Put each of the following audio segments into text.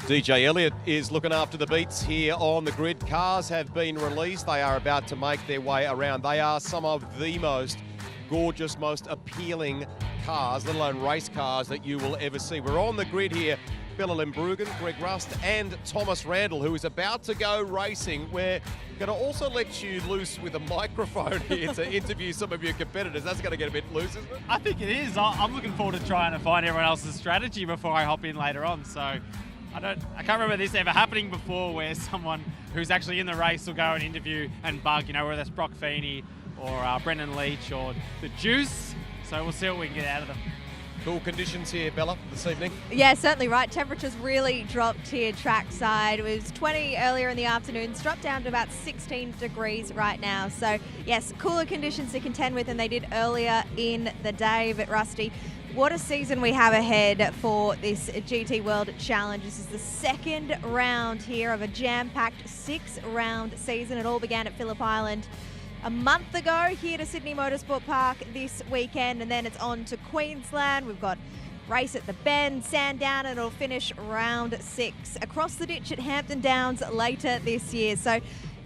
DJ Elliott is looking after the beats here on the grid. Cars have been released. They are about to make their way around. They are some of the most gorgeous, most appealing cars, let alone race cars, that you will ever see. We're on the grid here. Bella Limbruggen, Greg Rust and Thomas Randall, who is about to go racing. We're going to also let you loose with a microphone here to interview some of your competitors. That's going to get a bit loose, isn't it? I think it is. I'm looking forward to trying to find everyone else's strategy before I hop in later on. So I can't remember this ever happening before where someone who's actually in the race will go and interview and bug, whether that's Brock Feny or Brendan Leach or the Juice. So we'll see what we can get out of them. Cool conditions here, Bella, this evening. Yeah, certainly right. Temperatures really dropped here trackside. It was 20 earlier in the afternoon. It's dropped down to about 16 degrees right now. So, yes, cooler conditions to contend with than they did earlier in the day. But, Rusty, what a season we have ahead for this GT World Challenge. This is the second round here of a jam-packed 6-round season. It all began at Phillip Island a month ago, here to Sydney Motorsport Park this weekend, and then it's on to Queensland. We've got race at the Bend, Sandown, and it'll finish round 6 across the ditch at Hampton Downs later this year. So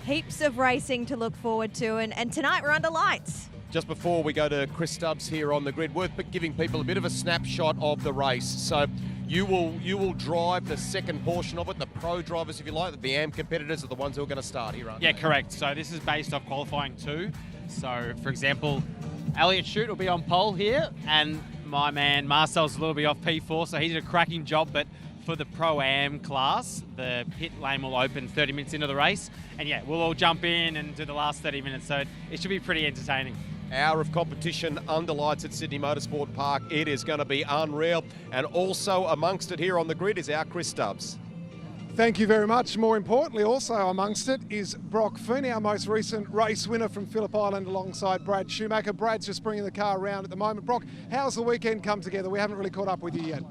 heaps of racing to look forward to, and tonight we're under lights. Just before we go to Chris Stubbs here on the grid, worth giving people a bit of a snapshot of the race. So you will drive the second portion of it. The pro drivers, if you like, the AM competitors are the ones who are going to start here, aren't they? Yeah, correct. So this is based off qualifying 2. So, for example, Elliott Shute will be on pole here, and my man Marcel Zour will be off P4, so he did a cracking job. But for the Pro-Am class, the pit lane will open 30 minutes into the race, and yeah, we'll all jump in and do the last 30 minutes, so it should be pretty entertaining. Hour of competition under lights at Sydney Motorsport Park. It is going to be unreal. And also amongst it here on the grid is our Chris Stubbs. Thank you very much. More importantly, also amongst it is Brock Feny, our most recent race winner from Phillip Island alongside Brad Schumacker. Brad's just bringing the car around at the moment. Brock, how's the weekend come together? We haven't really caught up with you yet.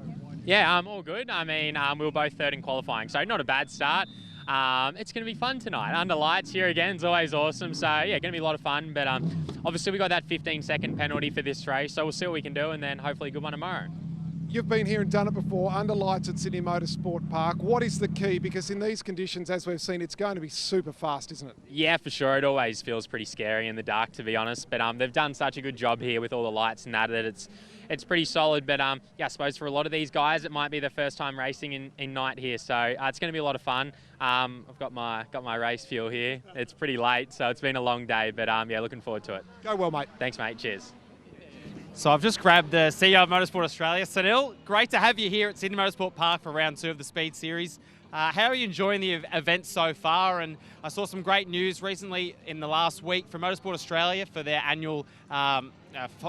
Yeah, all good. I mean, we were both third in qualifying, so not a bad start. It's going to be fun tonight. Under lights here again is always awesome. So, yeah, going to be a lot of fun. But obviously we got that 15-second penalty for this race, so we'll see what we can do, and then hopefully a good one tomorrow. You've been here and done it before, under lights at Sydney Motorsport Park. What is the key? Because in these conditions, as we've seen, it's going to be super fast, isn't it? Yeah, for sure. It always feels pretty scary in the dark, to be honest. But they've done such a good job here with all the lights and that it's pretty solid. But yeah, I suppose for a lot of these guys, it might be their first time racing in night here. So it's going to be a lot of fun. I've got my race fuel here. It's pretty late, so it's been a long day. But yeah, looking forward to it. Go well, mate. Thanks, mate. Cheers. So I've just grabbed the CEO of Motorsport Australia, Sunil. Great to have you here at Sydney Motorsport Park for round 2 of the Speed Series. How are you enjoying the event so far? And I saw some great news recently in the last week from Motorsport Australia for their annual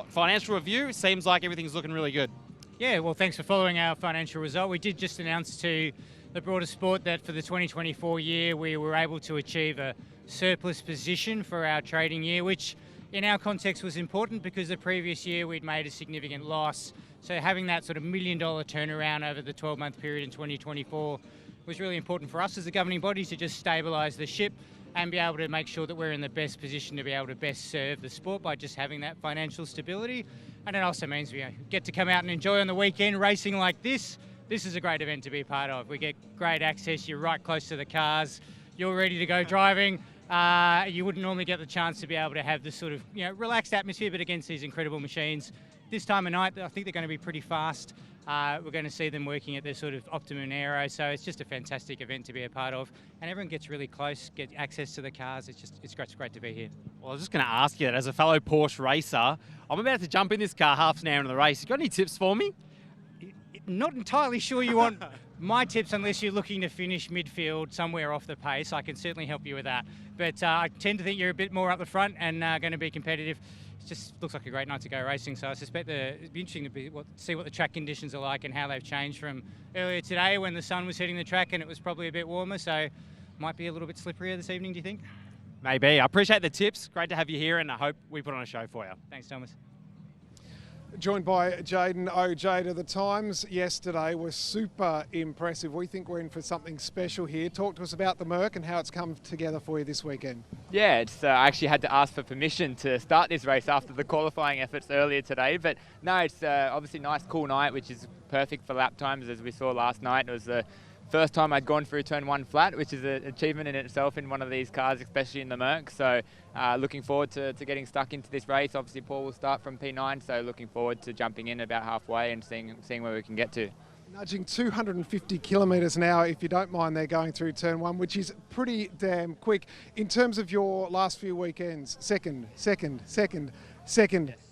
financial review. Seems like everything's looking really good. Yeah, well, thanks for following our financial result. We did just announce to the broader sport that for the 2024 year, we were able to achieve a surplus position for our trading year, which in our context was important because the previous year we'd made a significant loss. So having that sort of $1 million turnaround over the 12-month period in 2024 was really important for us as the governing body to just stabilise the ship and be able to make sure that we're in the best position to be able to best serve the sport by just having that financial stability. And it also means we get to come out and enjoy on the weekend racing like this. This is a great event to be a part of. We get great access, you're right close to the cars, you're ready to go driving. You wouldn't normally get the chance to be able to have this sort of relaxed atmosphere, but against these incredible machines. This time of night, I think they're going to be pretty fast. We're going to see them working at their sort of optimum aero, so it's just a fantastic event to be a part of. And everyone gets really close, get access to the cars. It's great to be here. Well, I was just going to ask you that as a fellow Porsche racer, I'm about to jump in this car half an hour into the race. You got any tips for me? Not entirely sure you want my tips unless you're looking to finish midfield somewhere off the pace. I can certainly help you with that. But I tend to think you're a bit more up the front and going to be competitive. It just looks like a great night to go racing. So I suspect it'd be interesting to see what the track conditions are like and how they've changed from earlier today when the sun was hitting the track and it was probably a bit warmer. So might be a little bit slipperier this evening, do you think? Maybe. I appreciate the tips. Great to have you here, and I hope we put on a show for you. Thanks, Thomas. Joined by Jaden OJ. The times yesterday were super impressive. We think we're in for something special here. Talk to us about the Merc and how it's come together for you this weekend. Yeah, I actually had to ask for permission to start this race after the qualifying efforts earlier today. But no, it's obviously a nice, cool night, which is perfect for lap times, as we saw last night. It was the first time I'd gone through turn 1 flat, which is an achievement in itself in one of these cars, especially in the Merc. So looking forward to getting stuck into this race. Obviously Paul will start from P9, so looking forward to jumping in about halfway and seeing where we can get to. Nudging 250 kilometres an hour, if you don't mind, they're going through turn 1, which is pretty damn quick. In terms of your last few weekends, second.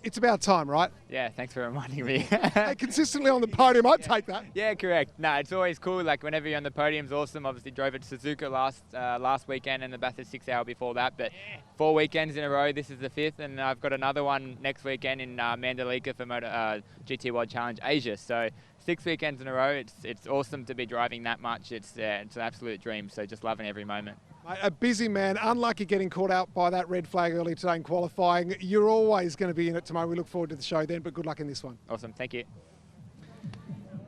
It's about time, right? Yeah, thanks for reminding me. Hey, consistently on the podium, I'd take that. Yeah, correct. No, it's always cool. Like whenever you're on the podium's awesome. Obviously drove at Suzuka last weekend and the Bathurst 6 hour before that. But 4 weekends in a row, this is the 5th, and I've got another one next weekend in Mandalika for GT World Challenge Asia. So 6 weekends in a row. It's awesome to be driving that much. It's an absolute dream. So just loving every moment. Mate, a busy man, unlucky getting caught out by that red flag early today in qualifying. You're always going to be in it tomorrow. We look forward to the show then, but good luck in this one. Awesome, thank you.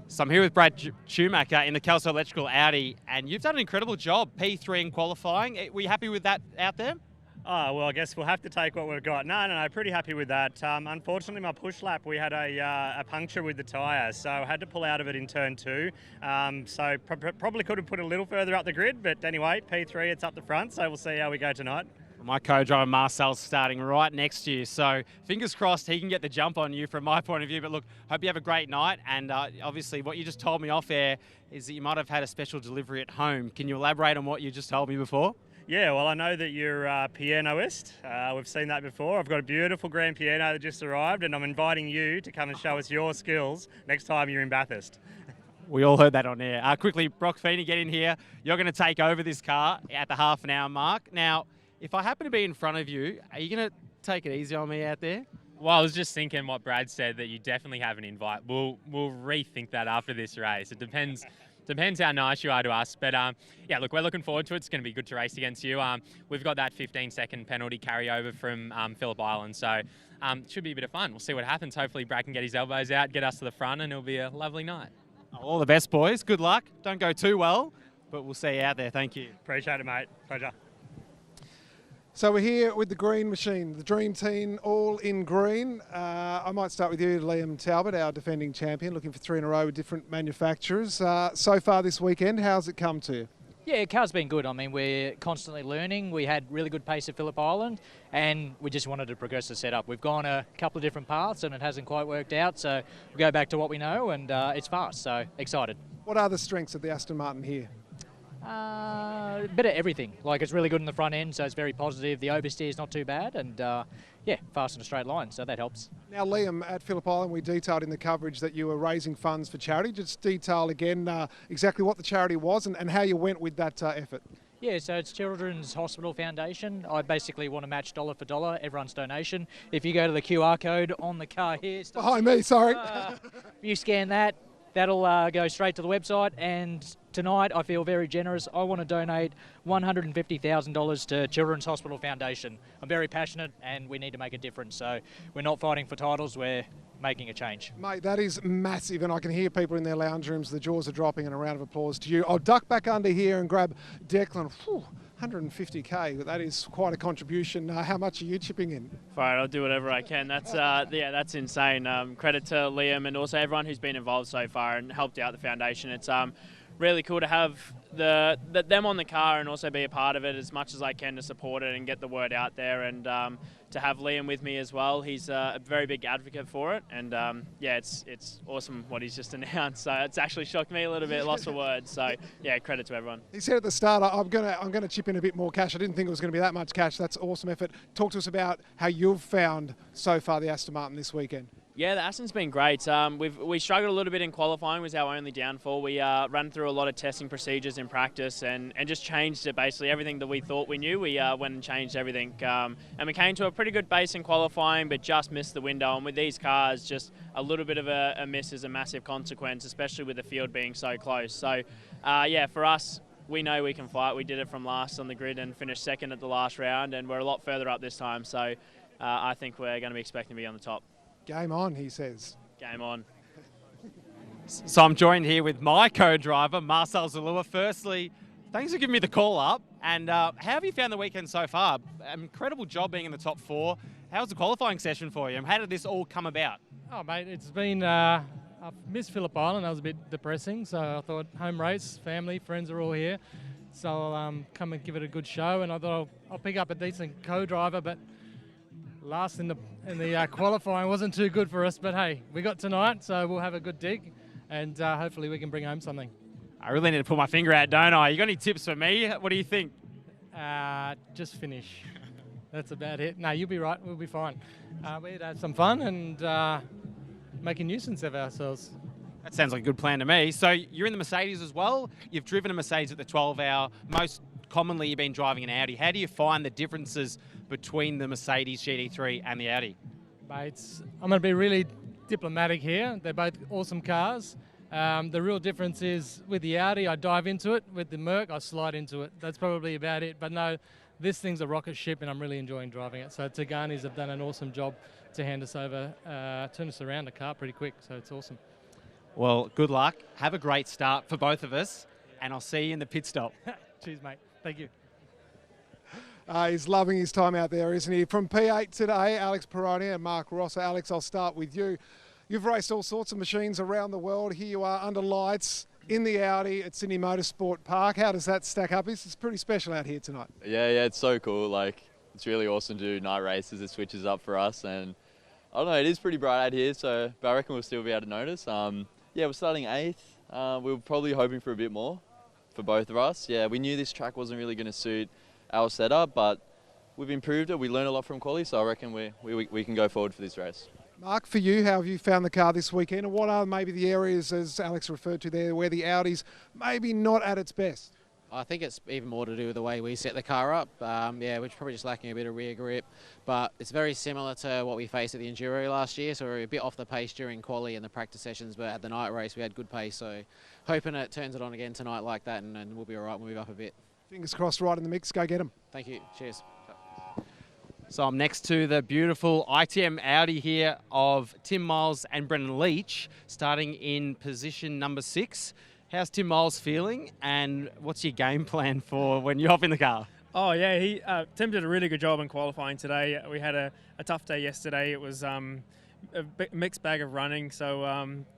So I'm here with Brad Schumacher in the Kelso Electrical Audi, and you've done an incredible job, P3 in qualifying. Were you happy with that out there? Oh, well, I guess we'll have to take what we've got. No, pretty happy with that. Unfortunately, my push lap, we had a puncture with the tyre, so I had to pull out of it in turn 2. So probably could have put it a little further up the grid, but anyway, P3, it's up the front, so we'll see how we go tonight. My co-driver Marcel's starting right next to you, so fingers crossed he can get the jump on you from my point of view. But look, hope you have a great night, and obviously what you just told me off air is that you might have had a special delivery at home. Can you elaborate on what you just told me before? Yeah, well, I know that you're a pianoist. We've seen that before. I've got a beautiful grand piano that just arrived, and I'm inviting you to come and show us your skills next time you're in Bathurst. We all heard that on air. Quickly, Brock Feny, get in here. You're going to take over this car at the half an hour mark. Now, if I happen to be in front of you, are you going to take it easy on me out there? Well, I was just thinking what Brad said, that you definitely have an invite. We'll rethink that after this race. It depends how nice you are to us. But yeah, look, we're looking forward to it. It's going to be good to race against you. We've got that 15-second penalty carryover from Phillip Island. So it should be a bit of fun. We'll see what happens. Hopefully Brad can get his elbows out, get us to the front, and it'll be a lovely night. All the best, boys. Good luck. Don't go too well, but we'll see you out there. Thank you. Appreciate it, mate. Pleasure. So we're here with the green machine, the dream team, all in green. I might start with you, Liam Talbot, our defending champion, looking for 3 in a row with different manufacturers. So far this weekend, how's it come to you? Yeah, car's been good. I mean, we're constantly learning. We had really good pace at Phillip Island, and we just wanted to progress the setup. We've gone a couple of different paths, and it hasn't quite worked out, so we'll go back to what we know, and it's fast, so excited. What are the strengths of the Aston Martin here? A bit of everything. Like, it's really good in the front end, so it's very positive. The oversteer is not too bad, and yeah, fast in a straight line, so that helps. Now, Liam, at Phillip Island, we detailed in the coverage that you were raising funds for charity. Just detail again exactly what the charity was and how you went with that effort. Yeah, so it's Children's Hospital Foundation. I basically want to match dollar for dollar everyone's donation. If you go to the QR code on the car here... Behind me, sorry. If you scan that, that'll go straight to the website, and tonight I feel very generous. I want to donate $150,000 to Children's Hospital Foundation. I'm very passionate and we need to make a difference, so we're not fighting for titles, we're making a change. Mate, that is massive, and I can hear people in their lounge rooms, the jaws are dropping, and a round of applause to you. I'll duck back under here and grab Declan. Whew, 150k, that is quite a contribution. How much are you chipping in? Fine, I'll do whatever I can. That's yeah, that's insane. Credit to Liam and also everyone who's been involved so far and helped out the foundation. It's really cool to have them on the car and also be a part of it as much as I can to support it and get the word out there, and to have Liam with me as well. He's a very big advocate for it, and yeah, it's awesome what he's just announced. So it's actually shocked me a little bit, lost for words. So yeah, credit to everyone. He said at the start, I'm gonna chip in a bit more cash. I didn't think it was going to be that much cash. That's awesome effort. Talk to us about how you've found so far the Aston Martin this weekend. Yeah, the Aston's been great. We struggled a little bit in qualifying, was our only downfall. We ran through a lot of testing procedures in practice and just changed it, basically everything that we thought we knew. We went and changed everything. And we came to a pretty good base in qualifying, but just missed the window. And with these cars, just a little bit of a miss is a massive consequence, especially with the field being so close. So yeah, for us, we know we can fight. We did it from last on the grid and finished second at the last round, and we're a lot further up this time. So I think we're going to be expecting to be on the top. Game on, he says. Game on. So I'm joined here with my co-driver, Marcel Zour. Firstly, thanks for giving me the call up. And how have you found the weekend so far? Incredible job being in the top 4. How was the qualifying session for you? And how did this all come about? Oh, mate, it's been I've missed Phillip Island. That was a bit depressing. So I thought home race, family, friends are all here. So I'll come and give it a good show. And I thought I'll pick up a decent co-driver, but last in the qualifying wasn't too good for us. But hey, we got tonight, so we'll have a good dig, and hopefully we can bring home something. I really need to pull my finger out, don't I? You got any tips for me? What do you think? Just finish. That's about it. No, you'll be right. We'll be fine. We'd have some fun and make a nuisance of ourselves. That sounds like a good plan to me. So you're in the Mercedes as well. You've driven a Mercedes at the 12-hour. Most commonly, you've been driving an Audi. How do you find the differences between the Mercedes GT3 and the Audi? Mates, I'm going to be really diplomatic here. They're both awesome cars. The real difference is with the Audi, I dive into it. With the Merc, I slide into it. That's probably about it. But no, this thing's a rocket ship, and I'm really enjoying driving it. So Taganis have done an awesome job to hand us over, turn us around the car pretty quick. So it's awesome. Well, good luck. Have a great start for both of us, and I'll see you in the pit stop. Cheers, mate. Thank you. He's loving his time out there, isn't he? From P8 today, Alex Peroni and Mark Rosser. Alex, I'll start with you. You've raced all sorts of machines around the world. Here you are under lights in the Audi at Sydney Motorsport Park. How does that stack up? It's pretty special out here tonight. Yeah, it's so cool. Like, it's really awesome to do night races. It switches up for us, and I don't know, it is pretty bright out here, so but I reckon we'll still be able to notice. Yeah, we're starting 8th. We were probably hoping for a bit more for both of us. Yeah, we knew this track wasn't really going to suit our setup, but we've improved it. We learned a lot from quali, so I reckon we can go forward for this race. Mark, for you, how have you found the car this weekend, and what are maybe the areas, as Alex referred to there, where the Audi's maybe not at its best? I think it's even more to do with the way we set the car up. Yeah, we're probably just lacking a bit of rear grip, but it's very similar to what we faced at the Enduro last year, so we're a bit off the pace during quali and the practice sessions, but at the night race we had good pace, so hoping it turns it on again tonight like that, and we'll be all right, we'll move up a bit. Fingers crossed, right in the mix. Go get them. Thank you. Cheers. So I'm next to the beautiful ITM Audi here of Tim Miles and Brendan Leach, starting in position number 6. How's Tim Miles feeling, and what's your game plan for when you hop in the car? Oh yeah, Tim did a really good job in qualifying today. We had a tough day yesterday. It was a mixed bag of running. So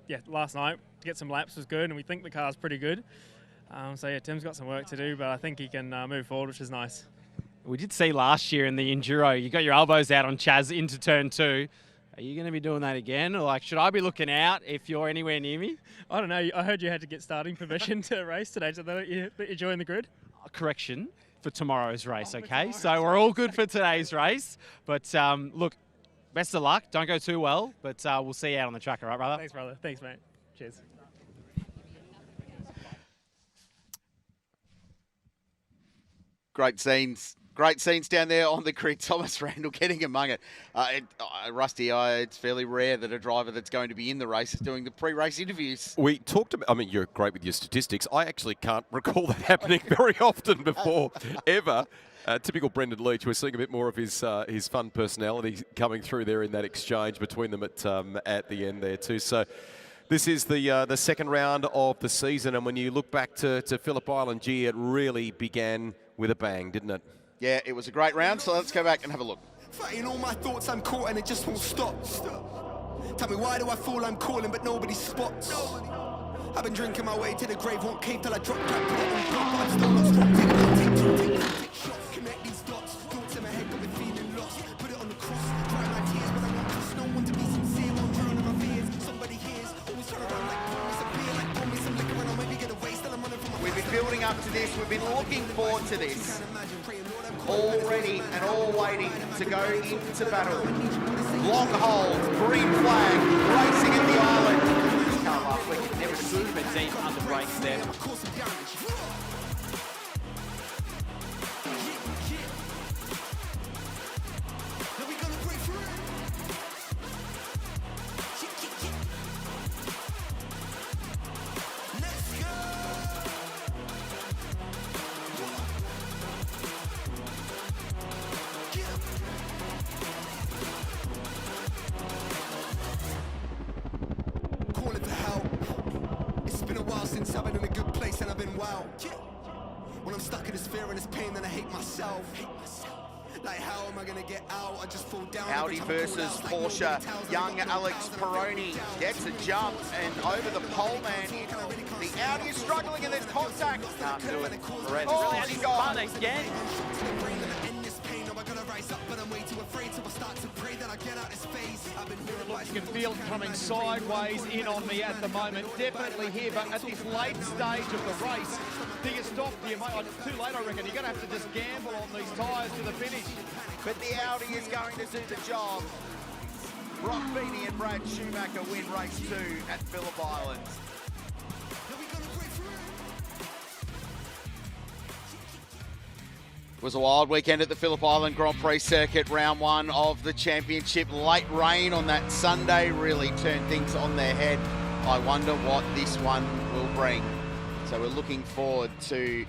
yeah, last night to get some laps was good, and we think the car's pretty good. So yeah, Tim's got some work to do, but I think he can move forward, which is nice. We did see last year in the Enduro, you got your elbows out on Chaz into turn 2. Are you going to be doing that again? Or like, should I be looking out if you're anywhere near me? I don't know. I heard you had to get starting permission to race today, so that you join the grid? Correction, for tomorrow's race, okay? So we're all good for today's race. But look, best of luck. Don't go too well, but we'll see you out on the track, all right, brother? Thanks, brother. Thanks, mate. Cheers. Great scenes down there on the grid. Thomas Randall getting among it. Rusty, it's fairly rare that a driver that's going to be in the race is doing the pre-race interviews. We talked about, I mean, you're great with your statistics. I actually can't recall that happening very often before, ever. Typical Brendan Leach. We're seeing a bit more of his fun personality coming through there in that exchange between them at the end there too. So this is the second round of the season, and when you look back to Phillip Island, gee, it really began with a bang, didn't it? Yeah, it was a great round, so let's go back and have a look. Fighting all my thoughts, I'm caught and it just won't stop. Tell me, why do I feel I'm calling but nobody spots? I've been drinking my way to the grave, won't cave till I drop back, put it on top, I'm still not strong. Take shots, connect these dots, thoughts in my head, got me feeling lost. Put it on the cross, dry my tears, but I want just no one to be sincere, won't drown in my fears. Somebody hears, always turn around like pour me some beer, like pour me some liquor, and I'll maybe get away, still I'm running from my. We've been building up to this, we've been looking forward to this. All ready and all waiting to go into battle. Long hold, green flag, racing at the island. This car last week never stood benzene under brakes there. When I'm stuck in this fear and this pain, then I hate myself. Like how am I gonna get out? I just fall down. Audi versus Porsche. Young Alex Peroni gets a jump and over the pole man. The Audi is struggling and there's contact. Can't do it. Oh, he's gone again. You can feel it coming sideways in on me at the moment. Definitely here, but at this late stage of the race, do you stop? Do you make, it's too late, I reckon. You're going to have to just gamble on these tyres to the finish. But the Audi is going to do the job. Brock Feny and Brad Schumacker win race 2 at Phillip Island. It was a wild weekend at the Phillip Island Grand Prix circuit, round 1 of the championship. Late rain on that Sunday really turned things on their head. I wonder what this one will bring. So we're looking forward to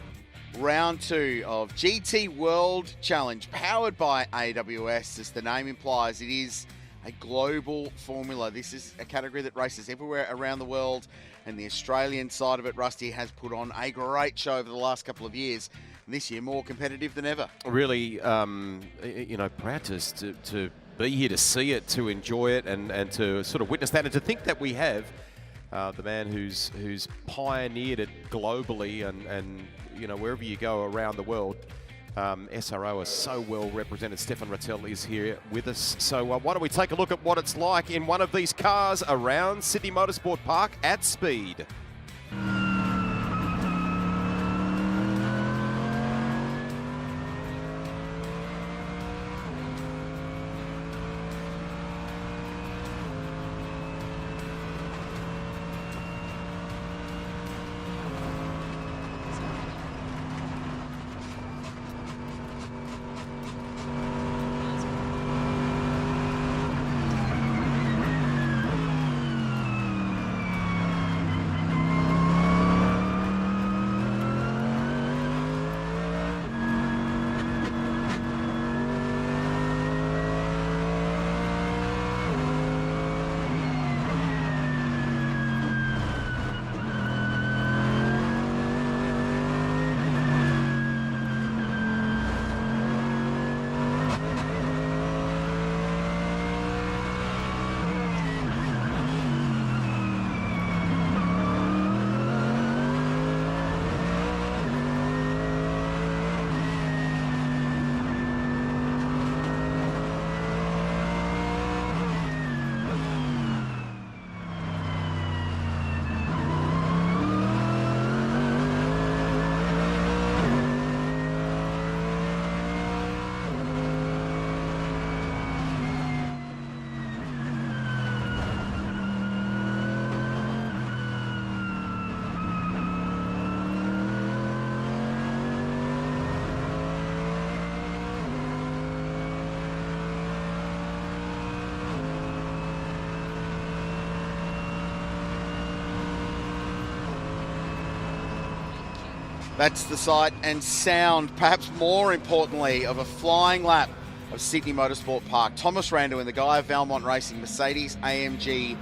round 2 of GT World Challenge, powered by AWS. As the name implies, it is a global formula. This is a category that races everywhere around the world, and the Australian side of it, Rusty, has put on a great show over the last couple of years. This year more competitive than ever. Really, you know, proud to be here to see it, to enjoy it, and to sort of witness that, and to think that we have the man who's pioneered it globally, and you know, wherever you go around the world, SRO is so well represented. Stefan Rattel is here with us. So why don't we take a look at what it's like in one of these cars around Sydney Motorsport Park at speed. That's the sight and sound, perhaps more importantly, of a flying lap of Sydney Motorsport Park. Thomas Randall in the Guy of Valmont Racing Mercedes AMG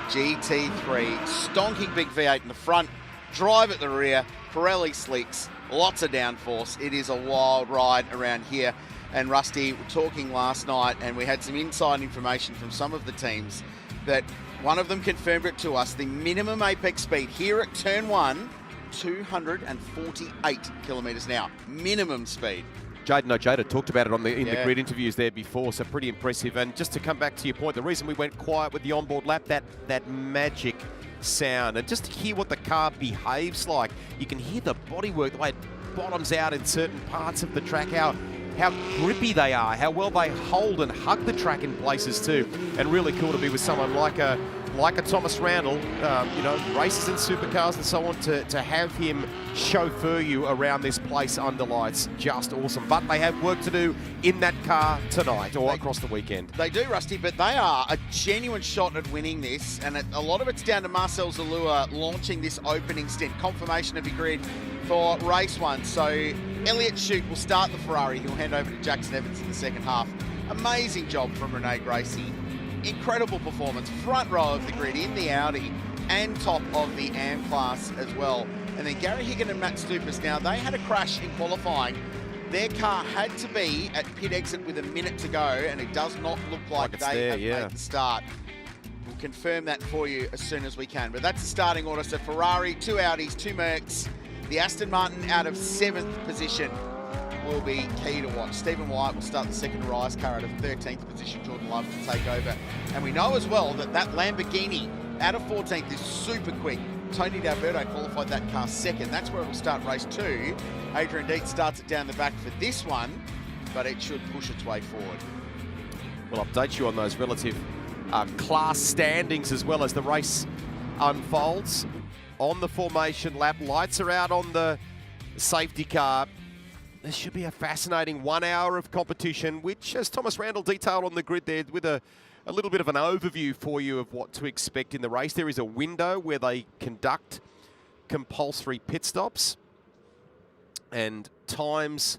GT3. Stonking big V8 in the front, drive at the rear, Pirelli slicks, lots of downforce. It is a wild ride around here. And Rusty, we were talking last night, and we had some inside information from some of the teams that one of them confirmed it to us. The minimum apex speed here at turn 1, 248 kilometres an hour. Minimum speed. Jaden OJ talked about it in the grid interviews there before, so pretty impressive. And just to come back to your point, the reason we went quiet with the onboard lap, that magic sound, and just to hear what the car behaves like. You can hear the bodywork, the way it bottoms out in certain parts of the track, how grippy they are, how well they hold and hug the track in places too. And really cool to be with someone like a Thomas Randall, you know, races in supercars and so on, to have him chauffeur you around this place under lights. Just awesome. But they have work to do in that car tonight or across the weekend. They do, Rusty, but they are a genuine shot at winning this, and a lot of it's down to Marcel Zour launching this opening stint. Confirmation of your grid for race 1. So Elliott Shute will start the Ferrari. He'll hand over to Jackson Evans in the second half. Amazing job from Renee Gracie. Incredible performance, front row of the grid in the Audi and top of the AM class as well. And then Gary Higgin and Matt Stupas, now they had a crash in qualifying, Their car had to be at pit exit with a minute to go, and it does not look like they have made the start. We'll confirm that for you as soon as we can. But that's the starting order. So Ferrari, 2 Audis, 2 Mercs. The Aston Martin out of 7th position will be key to watch. Stephen White will start the second Rise car out of 13th position. Jordan Love to take over. And we know as well that that Lamborghini out of 14th is super quick. Tony D'Alberto qualified that car second. That's where it'll start race 2. Adrian Deet starts it down the back for this one, but it should push its way forward. We'll update you on those relative class standings as well as the race unfolds. On the formation lap, lights are out on the safety car. This should be a fascinating 1 hour of competition, which, as Thomas Randall detailed on the grid there, with a little bit of an overview for you of what to expect in the race. There is a window where they conduct compulsory pit stops and times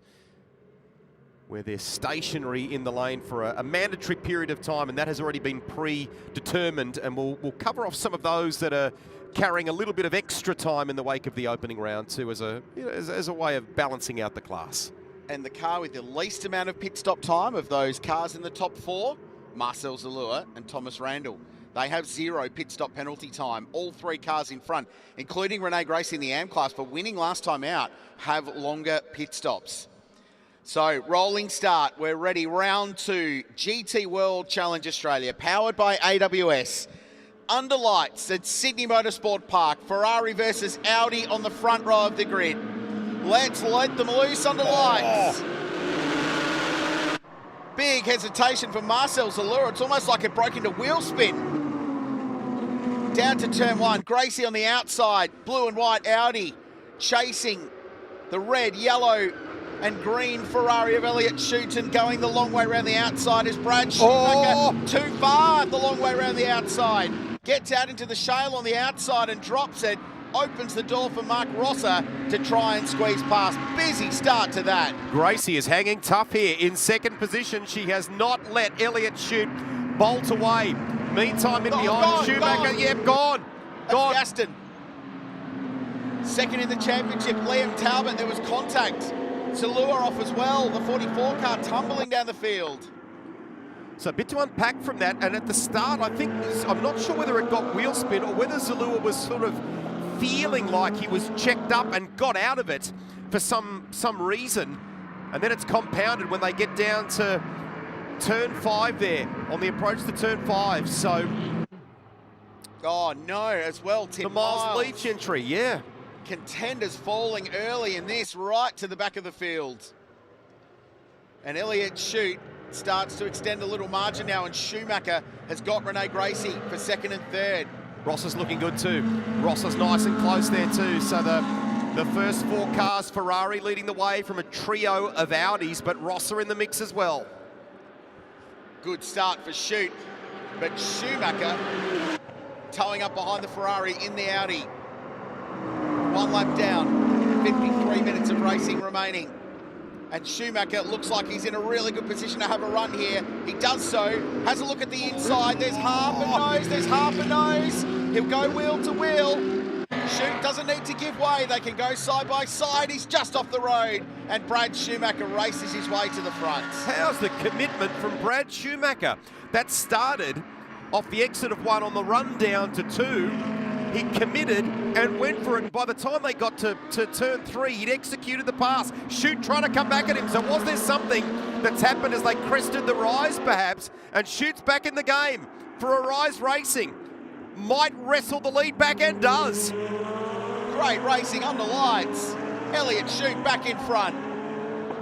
where they're stationary in the lane for a mandatory period of time, and that has already been predetermined, and we'll cover off some of those that are carrying a little bit of extra time in the wake of the opening round too, as a way of balancing out the class. And the car with the least amount of pit stop time of those cars in the top 4, Marcel Zour and Thomas Randall. They have 0 pit stop penalty time. All 3 cars in front, including Renee Gracie in the AM class for winning last time out, have longer pit stops. So, rolling start. We're ready. Round 2, GT World Challenge Australia, powered by AWS. Under lights at Sydney Motorsport Park. Ferrari versus Audi on the front row of the grid. Let's let them loose under lights. Big hesitation for Marcel Zour. It's almost like it broke into wheel spin. Down to turn 1. Gracie on the outside. Blue and white Audi chasing the red, yellow and green Ferrari of Elliott Shooten, going the long way around the outside as Brad Schumacher too far the long way around the outside. Gets out into the shale on the outside and drops it. Opens the door for Mark Rosser to try and squeeze past. Busy start to that. Gracie is hanging tough here in second position. She has not let Elliott Shute bolt away. Meantime, in behind Schumacher, gone. That's Aston. Second in the championship, Liam Talbot. There was contact. Zour off as well. The 44 car tumbling down the field. So a bit to unpack from that. And at the start, I'm not sure whether it got wheel spin or whether Zour was sort of feeling like he was checked up and got out of it for some reason. And then it's compounded when they get down to turn 5 there, on the approach to turn 5. So... Oh, no, as well, Tim the Miles Leach entry, yeah. Contenders falling early in this, right to the back of the field. And Elliott Shute starts to extend a little margin now, and Schumacher has got Renee Gracie for second and third. Ross is looking good too. Ross is nice and close there too. So the first 4 cars, Ferrari leading the way from a trio of Audis, but Ross are in the mix as well. Good start for Shute, but Schumacher towing up behind the Ferrari in the Audi. 1 lap down, 53 minutes of racing remaining. And Schumacher looks like he's in a really good position to have a run here. He does so, has a look at the inside. There's half a nose. He'll go wheel to wheel. Shute doesn't need to give way. They can go side by side. He's just off the road. And Brad Schumacher races his way to the front. How's the commitment from Brad Schumacher? That started off the exit of 1 on the run down to 2. He committed and went for it. And by the time they got to turn 3, he'd executed the pass. Shute trying to come back at him. So was there something that's happened as they crested the rise, perhaps? And Schute's back in the game for a Rise Racing. Might wrestle the lead back and does. Great racing under lights. Elliott Shute back in front.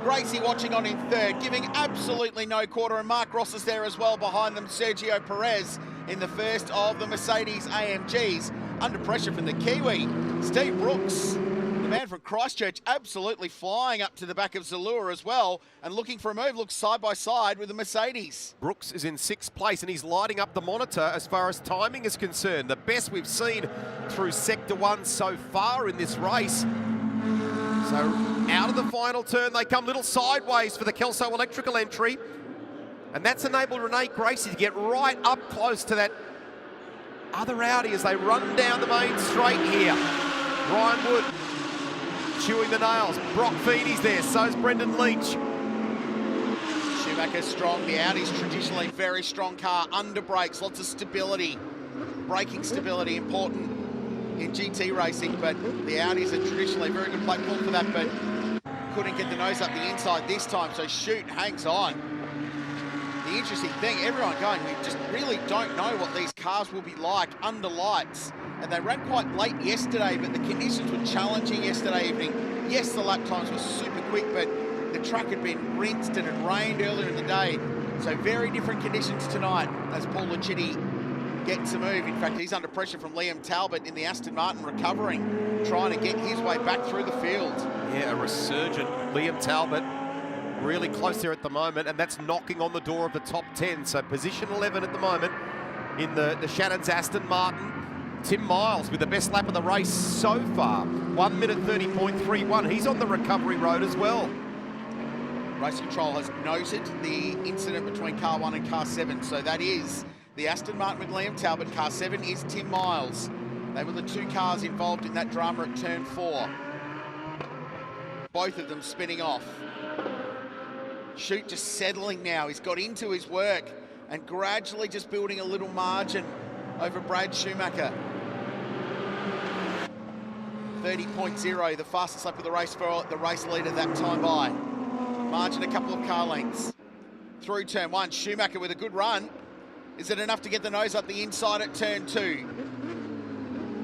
Gracie watching on in third, giving absolutely no quarter. And Mark Ross is there as well behind them. Sergio Perez in the first of the Mercedes AMGs. Under pressure from the Kiwi, Steve Brooks, the man from Christchurch, absolutely flying up to the back of Zour as well, and looking for a move, looks side by side with the Mercedes. Brooks is in 6th place, and he's lighting up the monitor as far as timing is concerned. The best we've seen through Sector 1 so far in this race. So out of the final turn, they come little sideways for the Kelso Electrical entry, and that's enabled Renee Gracie to get right up close to that other Audi as they run down the main straight here. Ryan Wood chewing the nails. Brock Feny's there, so's Brendan Leach. Schumacher strong. The Audi's traditionally very strong car. Under brakes, lots of stability. Braking stability important in GT racing, but the Audi's are traditionally a very good platform for that, but couldn't get the nose up the inside this time, so Shoot hangs on. The interesting thing, everyone going, we just really don't know what these cars will be like under lights. And they ran quite late yesterday, but the conditions were challenging yesterday evening. Yes, the lap times were super quick, but the track had been rinsed and it rained earlier in the day. So very different conditions tonight as Paul Lucitti gets a move. In fact, he's under pressure from Liam Talbot in the Aston Martin, recovering, trying to get his way back through the field. Yeah, a resurgent Liam Talbot, really close there at the moment, and that's knocking on the door of the top 10. So position 11 at the moment in the Shannons Aston Martin. Tim Miles with the best lap of the race so far, 1 minute 30.31. He's on the recovery road as well. Race Control has noted the incident between car 1 and car 7, so that is the Aston Martin with Liam Talbot. Car 7 is Tim Miles. They were the two cars involved in that drama at turn 4. Both of them spinning off. Shoot just settling now. He's got into his work and gradually just building a little margin over Brad Schumacher. 30.0, the fastest lap of the race for the race leader that time by. Margin a couple of car lengths. Through turn 1, Schumacher with a good run. Is it enough to get the nose up the inside at turn 2?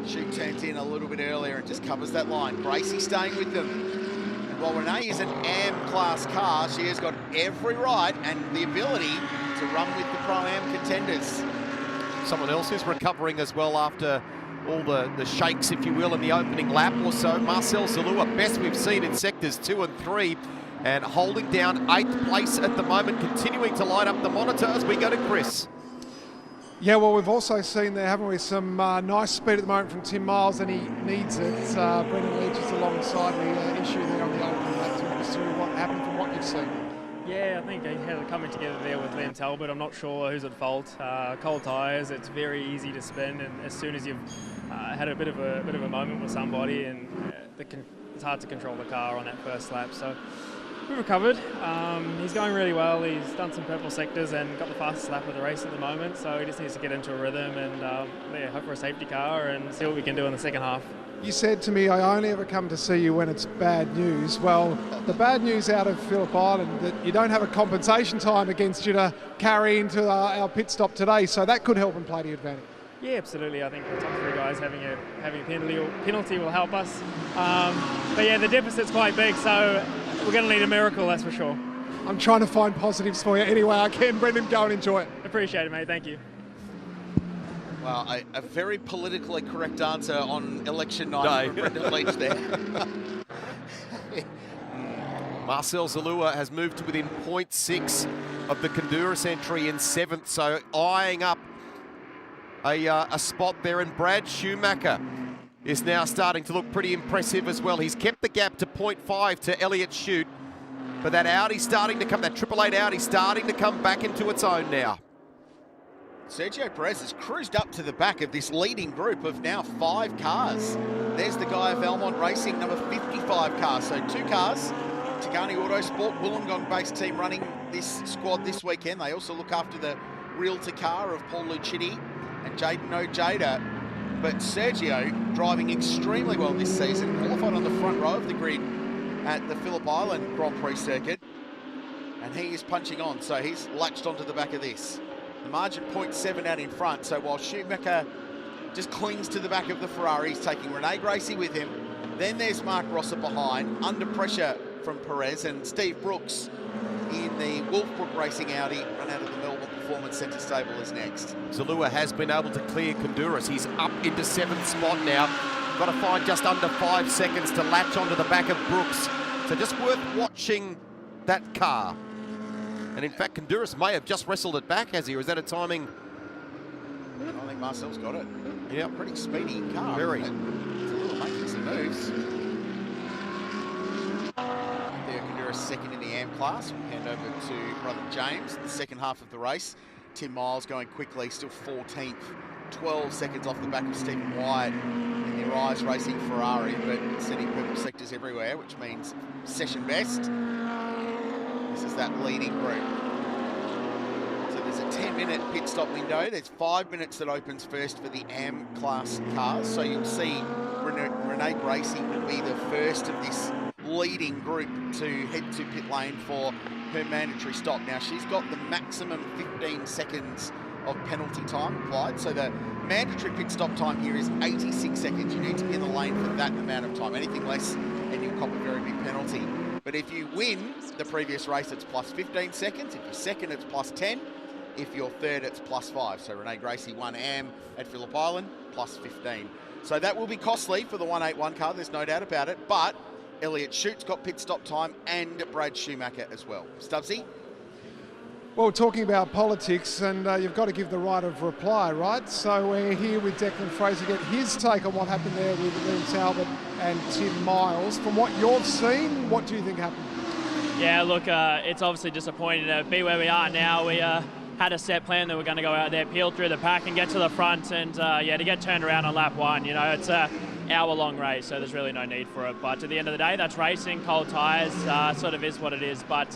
Shoot turns in a little bit earlier and just covers that line. Gracie staying with them. And while Renee is an AM class car, she has got every right and the ability to run with the Pro-Am contenders. Someone else who's recovering as well after all the shakes, if you will, in the opening lap or so. Marcel Zour, best we've seen in sectors 2 and 3, and holding down 8th place at the moment, continuing to light up the monitor as we go to Chris. Yeah, well, we've also seen there, haven't we, some nice speed at the moment from Tim Miles, and he needs it. Brendan Leach is alongside the issue there on the opening lap. Talk us through what happened from what you've seen. Yeah, I think they had it coming together there with Liam Talbot. I'm not sure who's at fault. Cold tyres, it's very easy to spin, and as soon as you've had a bit of a moment with somebody, and it's hard to control the car on that first lap. So we've recovered. He's going really well. He's done some purple sectors and got the fastest lap of the race at the moment. So he just needs to get into a rhythm and hope for a safety car and see what we can do in the second half. You said to me, I only ever come to see you when it's bad news. Well, the bad news out of Phillip Island that you don't have a compensation time against you to carry into our pit stop today, so that could help and play to your advantage. Yeah, absolutely. I think the top 3 guys having a penalty will help us. But yeah, the deficit's quite big, so we're going to need a miracle, that's for sure. I'm trying to find positives for you any way I can. Brendan, go and enjoy it. Appreciate it, mate. Thank you. Well, a very politically correct answer on election night from Brendan Leach there. Marcel Zour has moved to within 0.6 of the Honduras entry in 7th, so eyeing up a spot there, and Brad Schumacher is now starting to look pretty impressive as well. He's kept the gap to 0.5 to Elliott Shute, but that Audi starting to come, that 888 Audi starting to come back into its own now. Sergio Perez has cruised up to the back of this leading group of now 5 cars. There's the guy of Valmont Racing, number 55 car. So 2 cars, Tagani Autosport, Wollongong-based team running this squad this weekend. They also look after the Realtor car of Paul Lucitti and Jaden OJ. But Sergio driving extremely well this season, qualified on the front row of the grid at the Phillip Island Grand Prix circuit. And he is punching on, so he's latched onto the back of this. The margin 0.7 out in front, so while Schumacher just clings to the back of the Ferrari, he's taking Renee Gracie with him. Then there's Mark Rosser behind, under pressure from Perez, and Steve Brooks in the Wolfbrook Racing Audi, run out of the Melbourne Performance Centre stable, is next. Zour has been able to clear Honduras. He's up into 7th spot now. Got to find just under 5 seconds to latch onto the back of Brooks. So just worth watching that car. And in fact, Honduras may have just wrestled it back, has he? Or is that a timing? I think Marcel's got it. Yeah, pretty speedy car. Very. It's a little making some moves. There, Honduras second in the AM class. We'll hand over to brother James in the second half of the race. Tim Miles going quickly, still 14th 12 seconds off the back of Stephen Wyatt in the Rise Racing Ferrari, but setting purple sectors everywhere, which means session best. This is that leading group. So there's a 10-minute pit stop window. There's 5 minutes that opens first for the AM class cars. So you'll see Renee Gracie will be the first of this leading group to head to pit lane for her mandatory stop. Now, she's got the maximum 15 seconds of penalty time applied. So the mandatory pit stop time here is 86 seconds. You need to be in the lane for that amount of time. Anything less and you'll cop a very big penalty. But if you win the previous race, it's plus 15 seconds. If you're second, it's plus 10. If you're third, it's plus 5. So Renee Gracie won AM at Phillip Island, plus 15. So that will be costly for the 181 car, there's no doubt about it. But Elliott Schute's got pit stop time and Brad Schumacher as well. Stubbsy? Well, talking about politics, and you've got to give the right of reply, right? So we're here with Declan Fraser, get his take on what happened there with Liam Talbot and Tim Miles. From what you've seen, what do you think happened? Yeah, look, it's obviously disappointing to be where we are now. We had a set plan that we're going to go out there, peel through the pack and get to the front, and to get turned around on lap 1, it's a hour-long race, so there's really no need for it. But at the end of the day, that's racing, cold tyres, sort of is what it is. But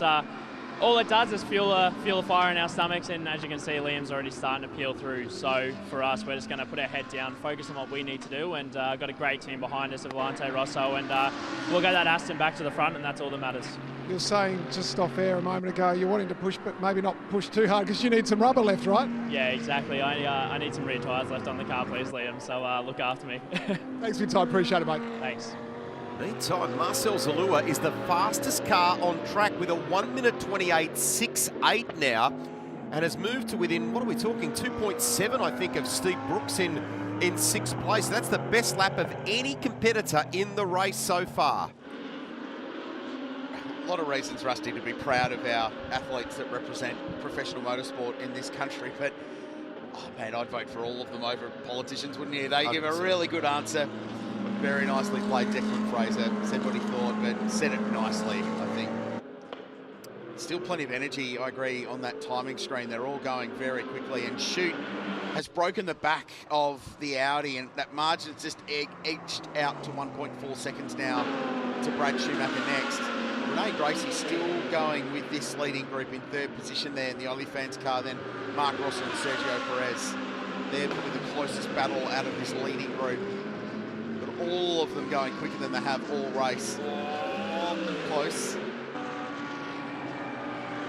all it does is fuel a fire in our stomachs, and as you can see, Liam's already starting to peel through. So for us, we're just going to put our head down, focus on what we need to do, and got a great team behind us, Volante Rosso, and we'll get that Aston back to the front, and that's all that matters. You were saying just off air a moment ago, you're wanting to push, but maybe not push too hard because you need some rubber left, right? Yeah, exactly. I need some rear tyres left on the car, please, Liam, so look after me. Thanks for your time, appreciate it, mate. Thanks. Meantime, Marcel Zour is the fastest car on track with a 1 minute 28.68 now, and has moved to within, what are we talking, 2.7, I think, of Steve Brooks in 6th place. That's the best lap of any competitor in the race so far. A lot of reasons, Rusty, to be proud of our athletes that represent professional motorsport in this country, but oh man, I'd vote for all of them over politicians, wouldn't you? They give a really good answer. Very nicely played. Declan Fraser said what he thought, but said it nicely, I think. Still plenty of energy, I agree, on that timing screen. They're all going very quickly, and Shute has broken the back of the Audi, and that margin's just edged out to 1.4 seconds now to Brad Schumacher next. Renee Gracie still going with this leading group in 3rd position there in the Olifants car, then Mark Rosser and Sergio Perez. They're probably the closest battle out of this leading group. But all of them going quicker than they have all race. Close.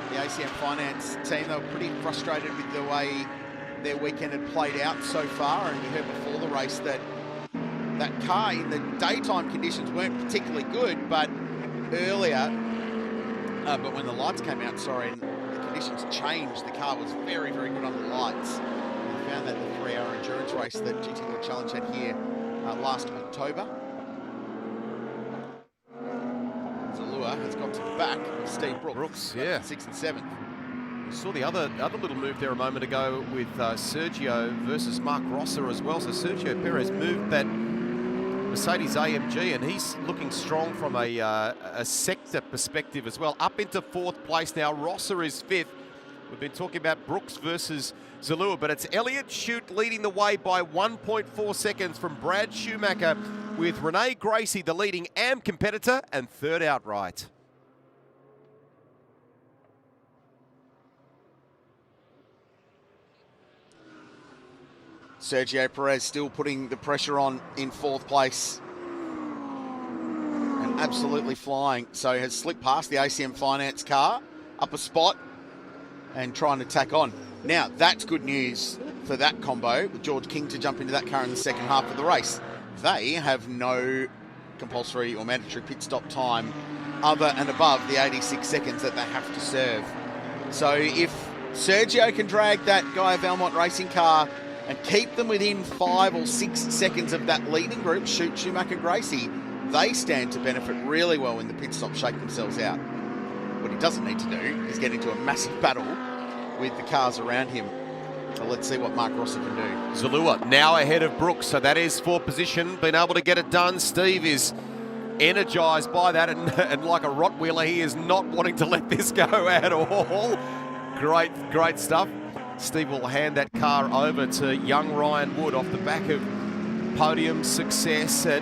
The ACM Finance team, they were pretty frustrated with the way their weekend had played out so far, and you heard before the race that that car in the daytime conditions weren't particularly good, but earlier, but when the lights came out, and the conditions changed, the car was very, very good under the lights. We found that in the 3-hour endurance race that GT World Challenge had here last October. Zour has got to the back of Steve Brooks, yeah. 6th and 7th. We saw the other little move there a moment ago with Sergio versus Mark Rosser as well. So Sergio Perez moved that Mercedes AMG, and he's looking strong from a sector perspective as well. Up into 4th place now. Rosser is 5th. We've been talking about Brooks versus Zour, but it's Elliott Shute leading the way by 1.4 seconds from Brad Schumacher, with Renee Gracie, the leading AM competitor, and 3rd outright. Sergio Perez still putting the pressure on in 4th place. And absolutely flying. So has slipped past the ACM Finance car, up a spot, and trying to tack on. Now, that's good news for that combo, with George King to jump into that car in the second half of the race. They have no compulsory or mandatory pit stop time other and above the 86 seconds that they have to serve. So if Sergio can drag that Guy Valmont racing car and keep them within 5 or 6 seconds of that leading group, Shute, Schumacher, Gracie, they stand to benefit really well when the pit stops shake themselves out. What he doesn't need to do is get into a massive battle with the cars around him. So let's see what Mark Rosser can do. Zour now ahead of Brooks, so that is for position, been able to get it done. Steve is energised by that, and like a Rottweiler, he is not wanting to let this go at all. Great stuff. Steve will hand that car over to young Ryan Wood off the back of Podium success at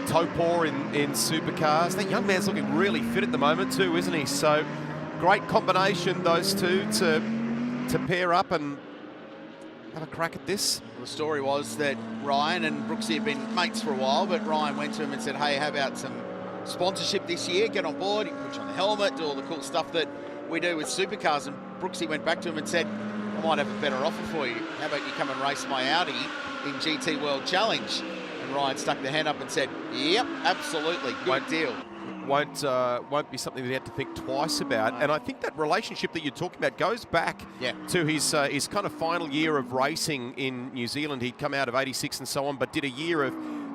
Topor in supercars. That young man's looking really fit at the moment too, isn't he? So great combination, those two, to pair up and have a crack at this. The story was that Ryan and Brooksy have been mates for a while, but Ryan went to him and said, hey, how about some sponsorship this year? Get on board, you can put you on the helmet, do all the cool stuff that we do with supercars. And Brooksy went back to him and said, I might have a better offer for you. How about you come and race my Audi in GT World Challenge? And Ryan stuck the hand up and said, yep, absolutely, good deal. Won't be something that you have to think twice about. And I think that relationship that you're talking about goes back to his kind of final year of racing in New Zealand. He'd come out of 86 and so on, but did a year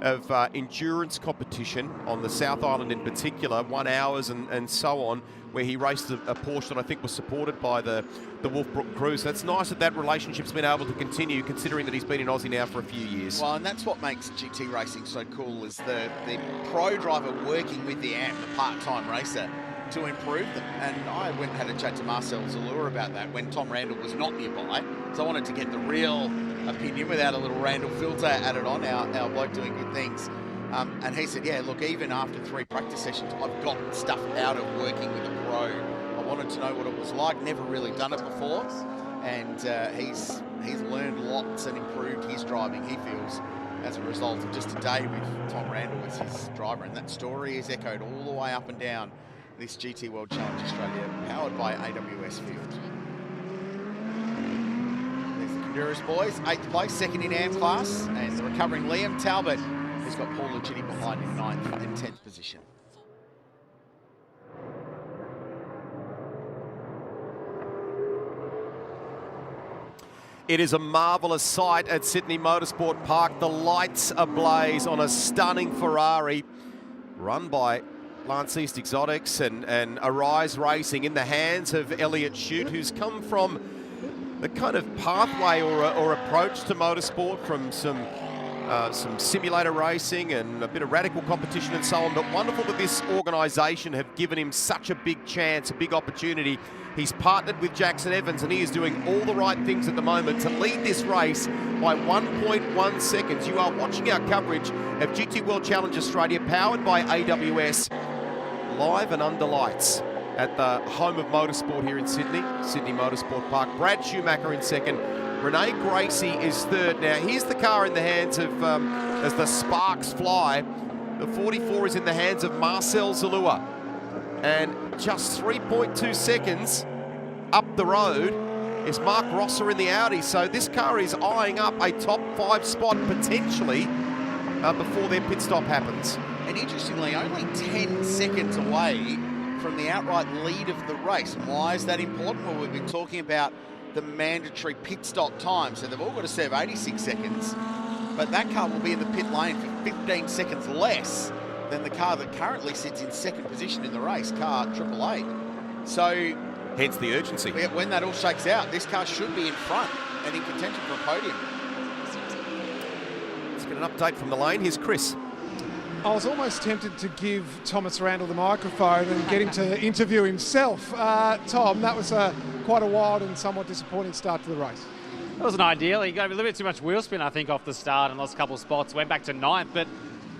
of endurance competition on the South Island in particular, 1 hours and so on, where he raced a Porsche that I think was supported by the Wolfbrook crew. So it's nice that that relationship's been able to continue, considering that he's been in Aussie now for a few years. Well, and that's what makes GT racing so cool, is the pro driver working with the AMP, the part-time racer, to improve them. And I went and had a chat to Marcel Zour about that when Tom Randall was not nearby. So I wanted to get the real opinion without a little Randall filter added on, our bloke doing good things. And he said, yeah, look, even after 3 practice sessions, I've got stuff out of working with a pro. I wanted to know what it was like, never really done it before. And he's learned lots and improved his driving, he feels, as a result of just a day with Tom Randall as his driver. And that story is echoed all the way up and down this GT World Challenge Australia, powered by AWS Field. There's the Honduras boys, 8th place, second in AM class, and the recovering Liam Talbot has got Paul Lucitti behind in 9th and 10th position. It is a marvellous sight at Sydney Motorsport Park. The lights ablaze on a stunning Ferrari run by Lance East Exotics and Arise Racing in the hands of Elliot Shute, who's come from the kind of pathway or approach to motorsport from some simulator racing and a bit of radical competition and so on. But wonderful that this organisation have given him such a big chance, a big opportunity. He's partnered with Jackson Evans and he is doing all the right things at the moment to lead this race by 1.1 seconds. You are watching our coverage of GT World Challenge Australia, powered by AWS, live and under lights at the home of motorsport here in Sydney, Sydney Motorsport Park. Brad Schumacher in second. Renee Gracie is third. Now, here's the car in the hands of, as the sparks fly, the 44 is in the hands of Marcel Zour. And just 3.2 seconds up the road is Mark Rosser in the Audi. So this car is eyeing up a top 5 spot potentially before their pit stop happens. And interestingly, only 10 seconds away from the outright lead of the race. And why is that important? Well, we've been talking about the mandatory pit stop time. So they've all got to serve 86 seconds, but that car will be in the pit lane for 15 seconds less than the car that currently sits in second position in the race, car 888. So hence the urgency. When that all shakes out, this car should be in front and in contention for a podium. Let's get an update from the lane. Here's Chris. I was almost tempted to give Thomas Randall the microphone and get him to interview himself. Tom, that was quite a wild and somewhat disappointing start to the race. That wasn't ideal. He got a little bit too much wheel spin, I think, off the start and lost a couple of spots. Went back to 9th, but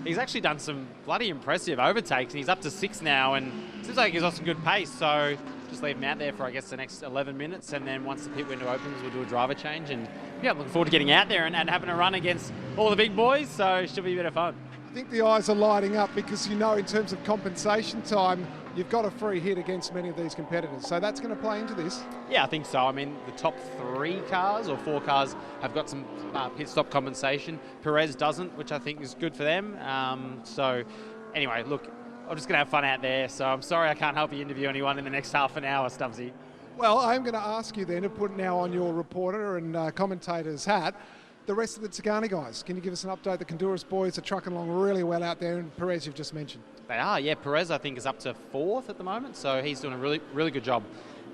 he's actually done some bloody impressive overtakes, and he's up to 6 now, and it seems like he's lost some good pace. So just leave him out there for, I guess, the next 11 minutes, and then once the pit window opens, we'll do a driver change. And yeah, looking forward to getting out there and having a run against all the big boys. So it should be a bit of fun. I think the eyes are lighting up because, you know, in terms of compensation time, you've got a free hit against many of these competitors. So that's going to play into this. Yeah, I think so. I mean, the top 3 cars or 4 cars have got some pit stop compensation. Perez doesn't, which I think is good for them. So anyway, look, I'm just going to have fun out there. So I'm sorry I can't help you interview anyone in the next half an hour, Stubbsy. Well, I'm going to ask you then to put now on your reporter and commentator's hat the rest of the Tagani guys. Can you give us an update? The Honduras boys are trucking along really well out there, and Perez you've just mentioned. They are, yeah. Perez, I think, is up to 4th at the moment, so he's doing a really, really good job.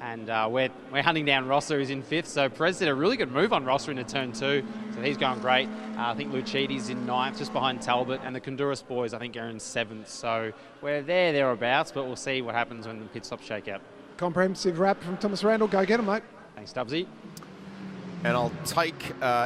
And we're hunting down Rosser, who's in 5th. So Perez did a really good move on Rosser into turn 2, so he's going great. I think Lucchitti's in 9th, just behind Talbot, and the Honduras boys, I think, are in 7th. So we're thereabouts, but we'll see what happens when the pit stops shake out. Comprehensive wrap from Thomas Randall. Go get him, mate. Thanks, Stubbsy. And I'll take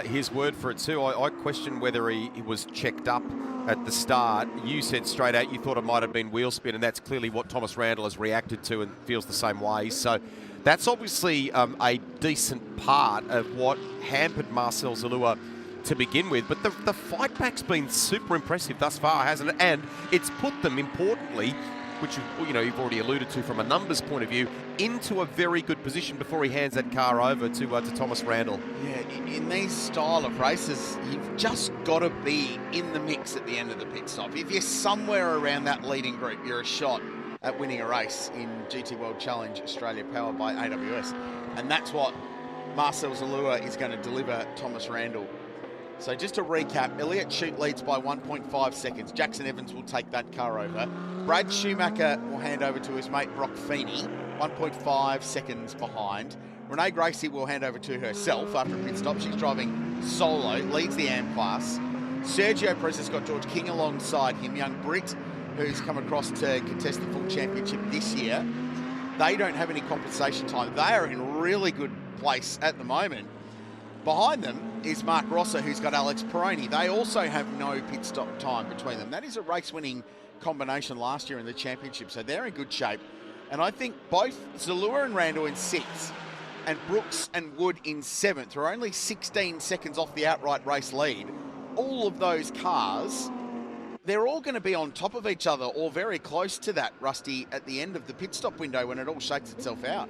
his word for it too. I question whether he was checked up at the start. You said straight out you thought it might have been wheel spin, and that's clearly what Thomas Randall has reacted to and feels the same way. So that's obviously a decent part of what hampered Marcel Zour to begin with. But the fight back's been super impressive thus far, hasn't it? And it's put them, importantly, which you've already alluded to from a numbers point of view, into a very good position before he hands that car over to Thomas Randall. Yeah, in these style of races, you've just got to be in the mix at the end of the pit stop. If you're somewhere around that leading group, you're a shot at winning a race in GT World Challenge Australia, powered by AWS. And that's what Marcel Zour is going to deliver Thomas Randall. So just to recap, Elliott Shute leads by 1.5 seconds. Jackson Evans will take that car over. Brad Schumacher will hand over to his mate Brock Feny, 1.5 seconds behind. Renee Gracie will hand over to herself after a pit stop. She's driving solo, leads the AM class. Sergio Perez has got George King alongside him, young Brit, who's come across to contest the full championship this year. They don't have any compensation time. They are in really good place at the moment. Behind them is Mark Rosser, who's got Alex Peroni. They also have no pit stop time between them. That is a race-winning combination last year in the championship, so they're in good shape. And I think both Zour and Randall in 6th and Brooks and Wood in 7th are only 16 seconds off the outright race lead. All of those cars, they're all going to be on top of each other or very close to that, Rusty, at the end of the pit stop window when it all shakes itself out.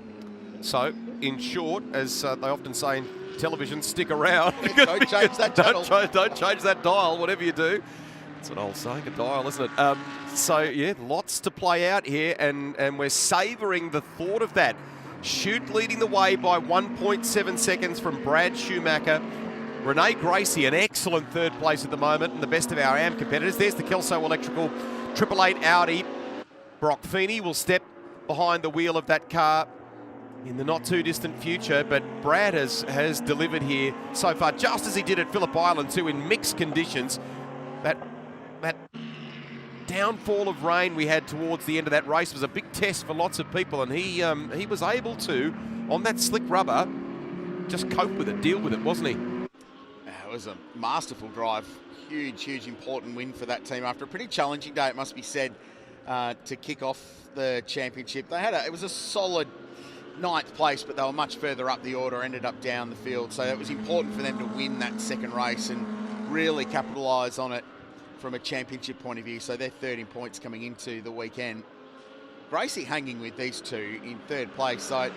So, in short, as they often say in television, stick around. Don't change that channel. Don't change that dial, whatever you do. It's an old saying, a dial, isn't it? So, yeah, lots to play out here, and we're savouring the thought of that. Shute leading the way by 1.7 seconds from Brad Schumacher. Renee Gracie, an excellent third place at the moment, and the best of our AM competitors. There's the Kelso Electrical 888 Audi. Brock Feny will step behind the wheel of that car in the not-too-distant future, but Brad has delivered here so far, just as he did at Phillip Island too, in mixed conditions. That downfall of rain we had towards the end of that race was a big test for lots of people, and he was able to, on that slick rubber, just cope with it, deal with it, wasn't he? It was a masterful drive. Huge important win for that team after a pretty challenging day, it must be said, to kick off the championship. It was a solid 9th place, but they were much further up the order, ended up down the field. So it was important for them to win that second race and really capitalise on it from a championship point of view. So they're 13 points coming into the weekend. Gracie hanging with these two in 3rd place. So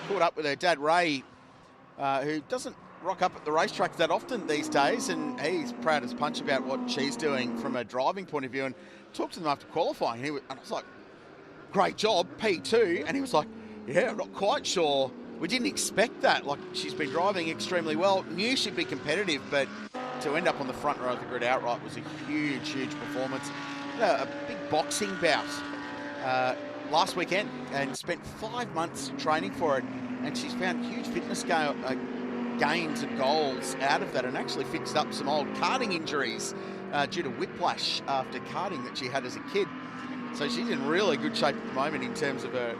caught up with her dad, Ray, who doesn't rock up at the racetrack that often these days, and he's proud as punch about what she's doing from a driving point of view, and talked to them after qualifying. And I was like, great job, P2. And he was like, yeah, I'm not quite sure. We didn't expect that. Like, she's been driving extremely well. Knew she'd be competitive, but to end up on the front row of the grid outright was a huge performance. A big boxing bout last weekend, and spent 5 months training for it. And she's found huge fitness gains and goals out of that, and actually fixed up some old karting injuries due to whiplash after karting that she had as a kid. So she's in really good shape at the moment in terms of her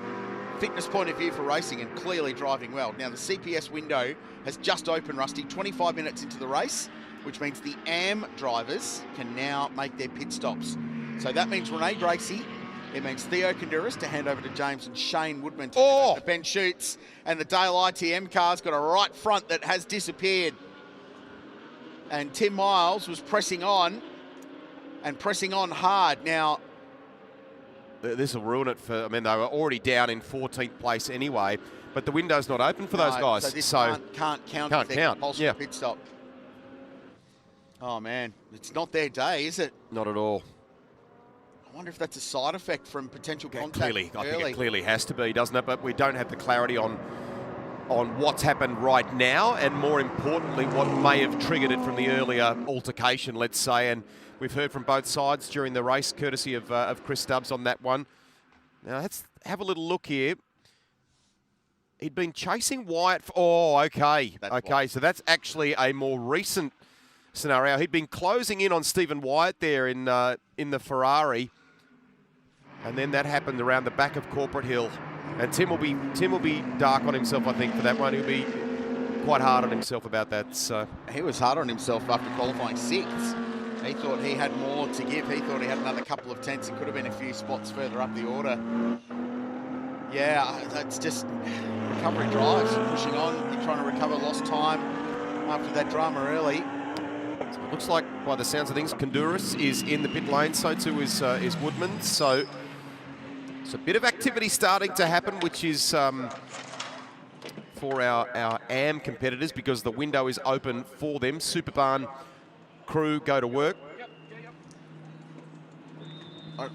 fitness point of view for racing, and clearly driving well. Now the CPS window has just opened, Rusty, 25 minutes into the race, which means the AM drivers can now make their pit stops. So that means Renee Gracie, it means Theo Conduras to hand over to James, and Shane Woodman to Ben Shoots, and the Dale ITM car's got a right front that has disappeared. And Tim Miles was pressing on, and pressing on hard. Now, this will ruin it for, I mean, they were already down in 14th place anyway, but the window's not open for those guys. So this can't count as their compulsory pit stop. Oh, man, it's not their day, is it? Not at all. I wonder if that's a side effect from potential contact. Clearly, I think it clearly has to be, doesn't it? But we don't have the clarity on what's happened right now, and more importantly, what may have triggered it from the earlier altercation, let's say. And we've heard from both sides during the race, courtesy of Chris Stubbs on that one. Now, let's have a little look here. He'd been chasing Wyatt. Okay. So that's actually a more recent scenario. He'd been closing in on Stephen Wyatt there in the Ferrari. And then that happened around the back of Corporate Hill. And Tim will be dark on himself, I think, for that one. He'll be quite hard on himself about that. So he was hard on himself after qualifying 6th. He thought he had more to give. He thought he had another couple of tenths. It could have been a few spots further up the order. Yeah, that's just recovery drives, pushing on. You're trying to recover lost time after that drama early. So it looks like, by the sounds of things, Honduras is in the pit lane. So too is Woodman. So it's a bit of activity starting to happen, which is for our AM competitors, because the window is open for them. Superbarn crew go to work.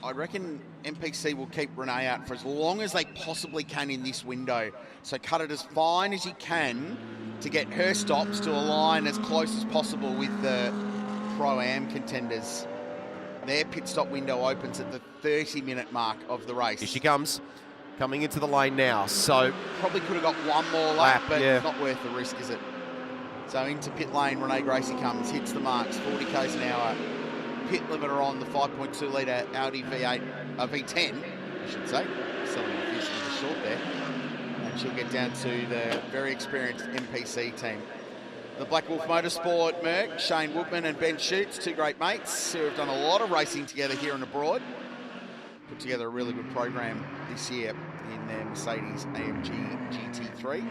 I reckon NPC will keep Renee out for as long as they possibly can in this window. So cut it as fine as you can to get her stops to align as close as possible with the Pro-Am contenders. Their pit stop window opens at the 30-minute mark of the race. Here she comes, coming into the lane now. So probably could have got one more lap, but yeah. Not worth the risk, is it? So into pit lane, Renee Gracie comes, hits the marks, 40 k's an hour. Pit limiter on the 5.2 litre Audi V8, V10, I should say. Selling a few seconds short there. And she'll get down to the very experienced NPC team. The Black Wolf Motorsport Merc, Shane Woodman and Ben Schutz, two great mates who have done a lot of racing together here and abroad. Put together a really good program this year in their Mercedes AMG GT3.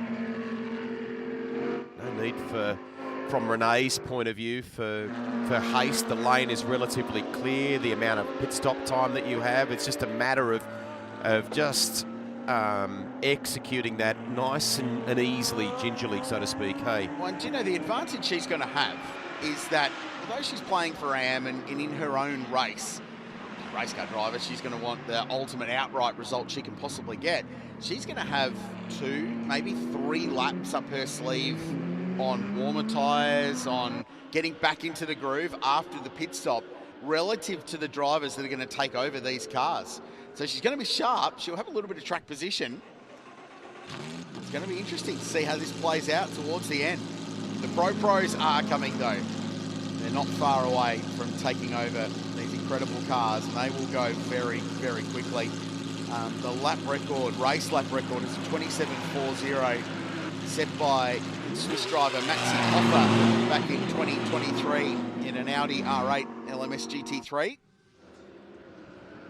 No need from Renee's point of view, for haste. The lane is relatively clear. The amount of pit stop time that you have, it's just a matter of just executing that nice and easily, gingerly, so to speak. Hey. Well, do you know the advantage she's going to have is that although she's playing for AM and in her own race, race car driver, she's going to want the ultimate outright result she can possibly get. She's going to have 2, maybe 3 laps up her sleeve on warmer tyres, on getting back into the groove after the pit stop, relative to the drivers that are going to take over these cars. So she's going to be sharp. She'll have a little bit of track position. It's going to be interesting to see how this plays out towards the end. The pros are coming though. They're not far away from taking over these incredible cars, and they will go very, very quickly. The lap record, race lap record, is 27.40, set by Swiss driver Maxi Hoffer back in 2023 in an Audi R8 LMS GT3.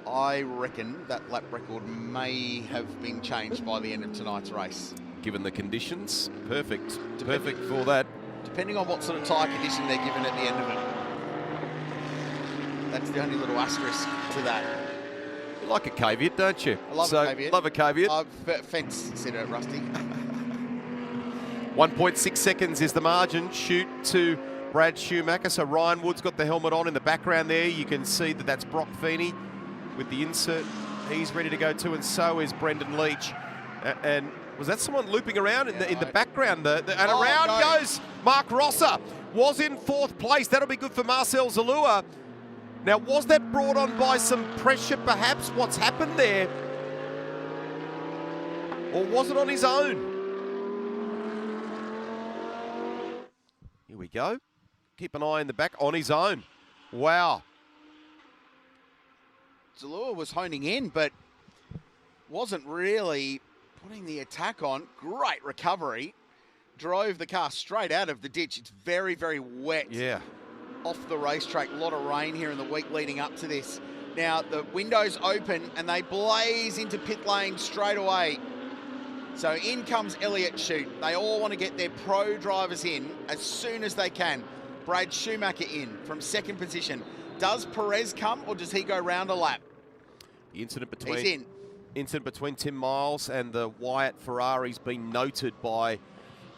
I reckon that lap record may have been changed by the end of tonight's race. Given the conditions, perfect. Perfect for that. Depending on what sort of tyre condition they're given at the end of it. That's the only little asterisk to that. You like a caveat, don't you? I love a caveat. Love a caveat. Fence said it, Rusty. 1.6 seconds is the margin. Shoot to Brad Schumacher. So Ryan Wood's got the helmet on in the background there. You can see that that's Brock Feny with the insert. He's ready to go too, and so is Brendan Leach. And was that someone looping around in the background? And around goes Mark Rosser. Was in 4th place. That'll be good for Marcel Zour. Now, was that brought on by some pressure, perhaps? What's happened there? Or was it on his own? Here we go. Keep an eye in the back. On his own. Wow. Zour was honing in, but wasn't really putting the attack on. Great recovery. Drove the car straight out of the ditch. It's very, very wet. Yeah. Off the racetrack. A lot of rain here in the week leading up to this. Now, the windows open and they blaze into pit lane straight away. So in comes Elliott Shute. They all want to get their pro drivers in as soon as they can. Brad Schumacher in from 2nd position. Does Perez come or does he go round a lap? The incident between Tim Miles and the Wyatt Ferrari's been noted by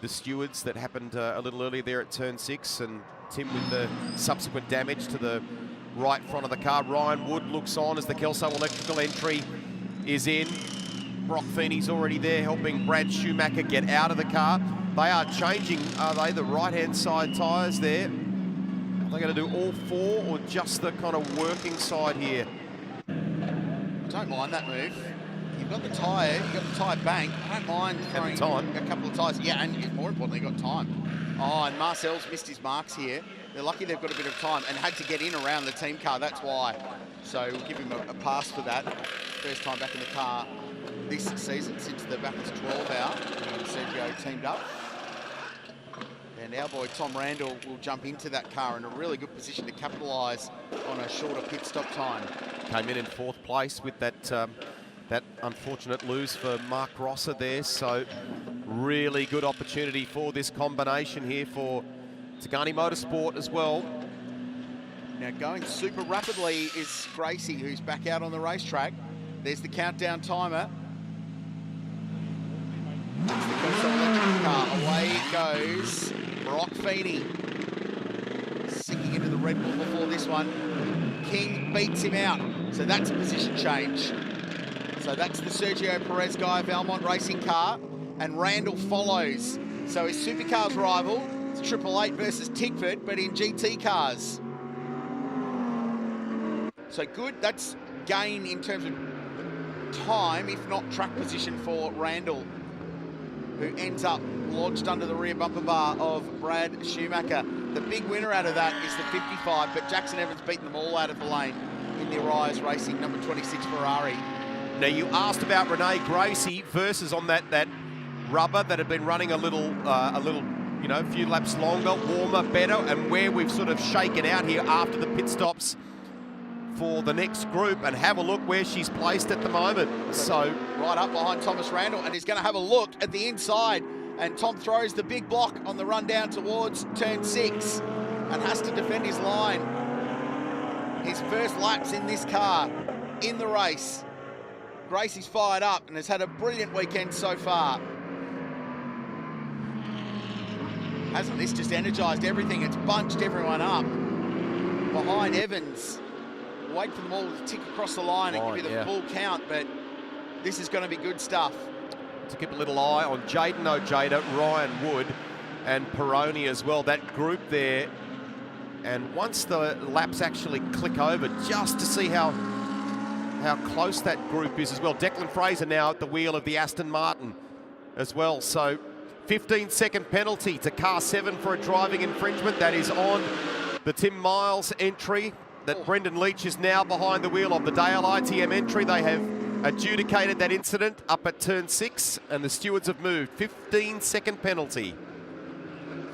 the stewards. That happened a little earlier there at turn 6, and Tim with the subsequent damage to the right front of the car. Ryan Wood looks on as the Kelso electrical entry is in. Brock Feeney's already there helping Brad Schumacher get out of the car. They are changing, are they, the right-hand side tyres there? Are they going to do all 4 or just the kind of working side here? I don't mind that move. You've got the tyre, you've got the tyre bank. I don't mind throwing a couple of tyres. Yeah, and more importantly, you've got time. Oh, and Marcel's missed his marks here. They're lucky they've got a bit of time and had to get in around the team car, that's why. So we'll give him a pass for that. First time back in the car this season since the Bathurst 12 hour. Sergio teamed up. And our boy Tom Randall will jump into that car in a really good position to capitalise on a shorter pit stop time. Came in 4th place with that that unfortunate lose for Mark Rosser there. So really good opportunity for this combination here for Sydney Motorsport as well. Now going super rapidly is Gracie, who's back out on the racetrack. There's the countdown timer. That's the Contender electric car. Away it goes. Brock Feny sinking into the Red Bull before this one. King beats him out. So that's a position change. So that's the Sergio Perez Guy Valmont racing car. And Randall follows. So his supercars rival, it's 888 versus Tickford, but in GT cars. So good, that's gain in terms of time, if not track position for Randall, who ends up lodged under the rear bumper bar of Brad Schumacher. The big winner out of that is the 55, but Jackson Evans beaten them all out of the lane in the Arias Racing number 26 Ferrari. Now you asked about Renee Gracie versus on that rubber that had been running a little, you know, a few laps longer, warmer, better, and where we've sort of shaken out here after the pit stops for the next group, and have a look where she's placed at the moment. So right up behind Thomas Randall, and he's going to have a look at the inside, and Tom throws the big block on the run down towards turn 6 and has to defend his line. His first laps in this car in the race. Gracie's fired up and has had a brilliant weekend so far. Hasn't this just energised everything? It's bunched everyone up. Behind Evans. Wait for them all to tick across the line and give you the full count, but this is going to be good stuff. To keep a little eye on Jaden OJ, Ryan Wood and Peroni as well, that group there. And once the laps actually click over, just to see how close that group is as well. Declan Fraser now at the wheel of the Aston Martin as well. So 15-second penalty to car 7 for a driving infringement. That is on the Tim Miles entry. That Brendan Leach is now behind the wheel of the Dale ITM entry. They have adjudicated that incident up at turn 6, and the stewards have moved. 15-second penalty.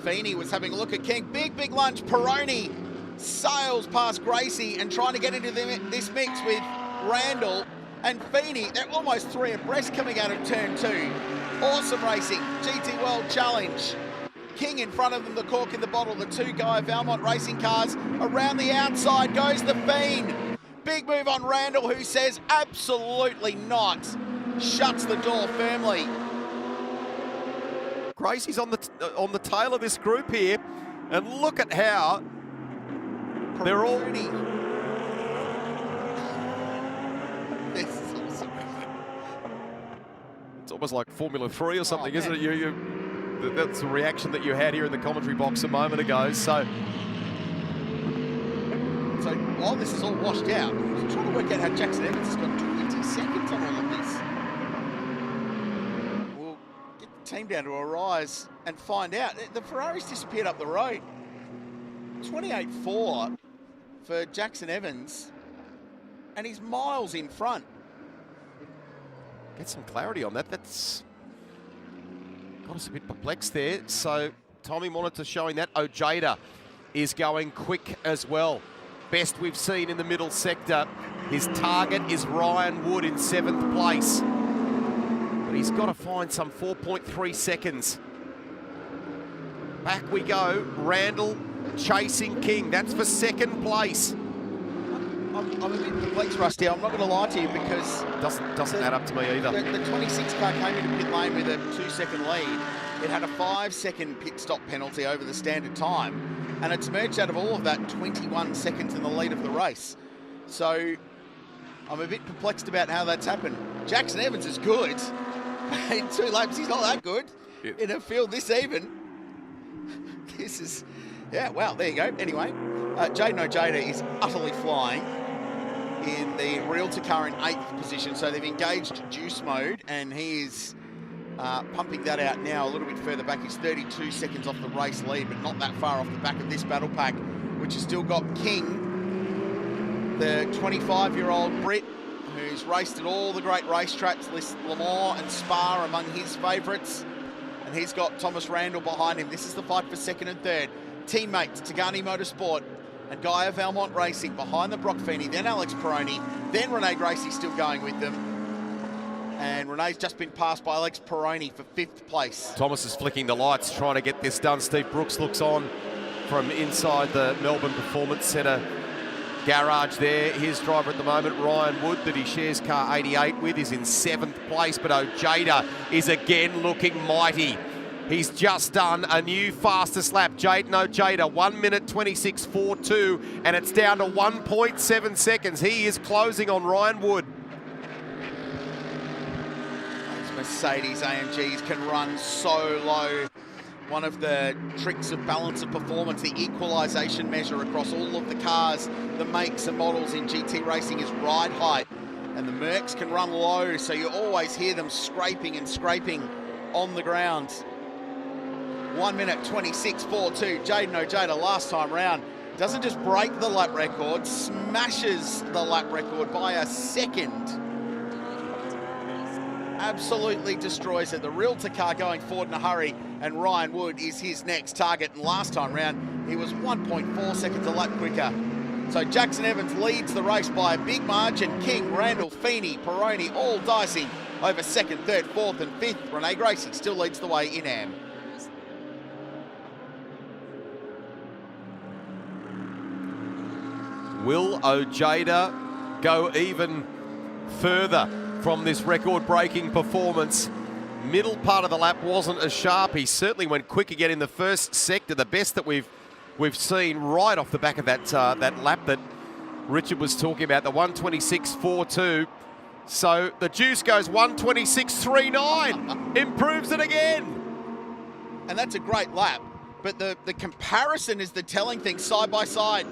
Feny was having a look at King. Big lunge. Peroni sails past Gracie and trying to get into this mix with Randall and Feny. They're almost 3 abreast coming out of turn 2. Awesome racing. GT World Challenge. King in front of them, the cork in the bottle, the 2 Guy Valmont racing cars. Around the outside goes the Fiend. Big move on Randall, who says absolutely not. Shuts the door firmly. Gracie's on the tail of this group here, and look at how they're all... This is awesome. It's almost like Formula 3 or something, isn't it? That's the reaction that you had here in the commentary box a moment ago. So while this is all washed out, I'm trying to work out how Jackson Evans has got 20 seconds on all of this. We'll get the team down to a rise and find out. The Ferrari's disappeared up the road. 28.4 for Jackson Evans, and he's miles in front. Get some clarity on that. That's got us a bit perplexed there. So timing monitor showing that Ojeda is going quick as well. Best we've seen in the middle sector. His target is Ryan Wood in 7th place. But he's got to find some 4.3 seconds. Back we go. Randall chasing King. That's for 2nd place. I'm a bit perplexed, Rusty. I'm not going to lie to you, because doesn't add up to me either. The 26 car came into pit lane with a 2-second lead. It had a 5-second pit stop penalty over the standard time, and it's merged out of all of that 21 seconds in the lead of the race. So I'm a bit perplexed about how that's happened. Jackson Evans is good. In 2 laps, he's not that good. Yep. In a field this even. This is, yeah, well, there you go. Anyway, Jaden OJ is utterly flying in the Realtor car in 8th position. So they've engaged juice mode, and he is pumping that out now a little bit further back. He's 32 seconds off the race lead, but not that far off the back of this battle pack, which has still got King, the 25-year-old Brit, who's raced at all the great racetracks, Le Mans and Spa among his favourites. And and he's got Thomas Randall behind him. This is the fight for second and third. Teammates, Tagani Motorsport and Gaia Valmont Racing behind the Brock Feny, then Alex Peroni, then Renee Gracie still going with them. And Renee's just been passed by Alex Peroni for 5th place. Thomas is flicking the lights, trying to get this done. Steve Brooks looks on from inside the Melbourne Performance Centre garage there. His driver at the moment, Ryan Wood, that he shares car 88 with, is in 7th place, but Ojeda is again looking mighty. He's just done a new fastest lap. Jaden Ojeda, 1 minute 26.42, and it's down to 1.7 seconds. He is closing on Ryan Wood. Those Mercedes AMGs can run so low. One of the tricks of balance of performance, the equalisation measure across all of the cars, the makes and models in GT racing is ride height. And the Mercs can run low, so you always hear them scraping and scraping on the ground. 1 minute 26.42. Jaden Ojeda last time round doesn't just break the lap record, smashes the lap record by a second. Absolutely destroys it. The Realtor car going forward in a hurry, and Ryan Wood is his next target. And last time round, he was 1.4 seconds a lap quicker. So Jackson Evans leads the race by a big margin. King, Randall, Feny, Peroni all dicing over 2nd, 3rd, 4th and 5th. Renee Gracie still leads the way in AM. Will Ojeda go even further from this record-breaking performance? Middle part of the lap wasn't as sharp. He certainly went quick again in the first sector, the best that we've seen right off the back of that lap that Richard was talking about, the 126.42. So the juice goes 126.39, improves it again. And that's a great lap, but the comparison is the telling thing, side by side.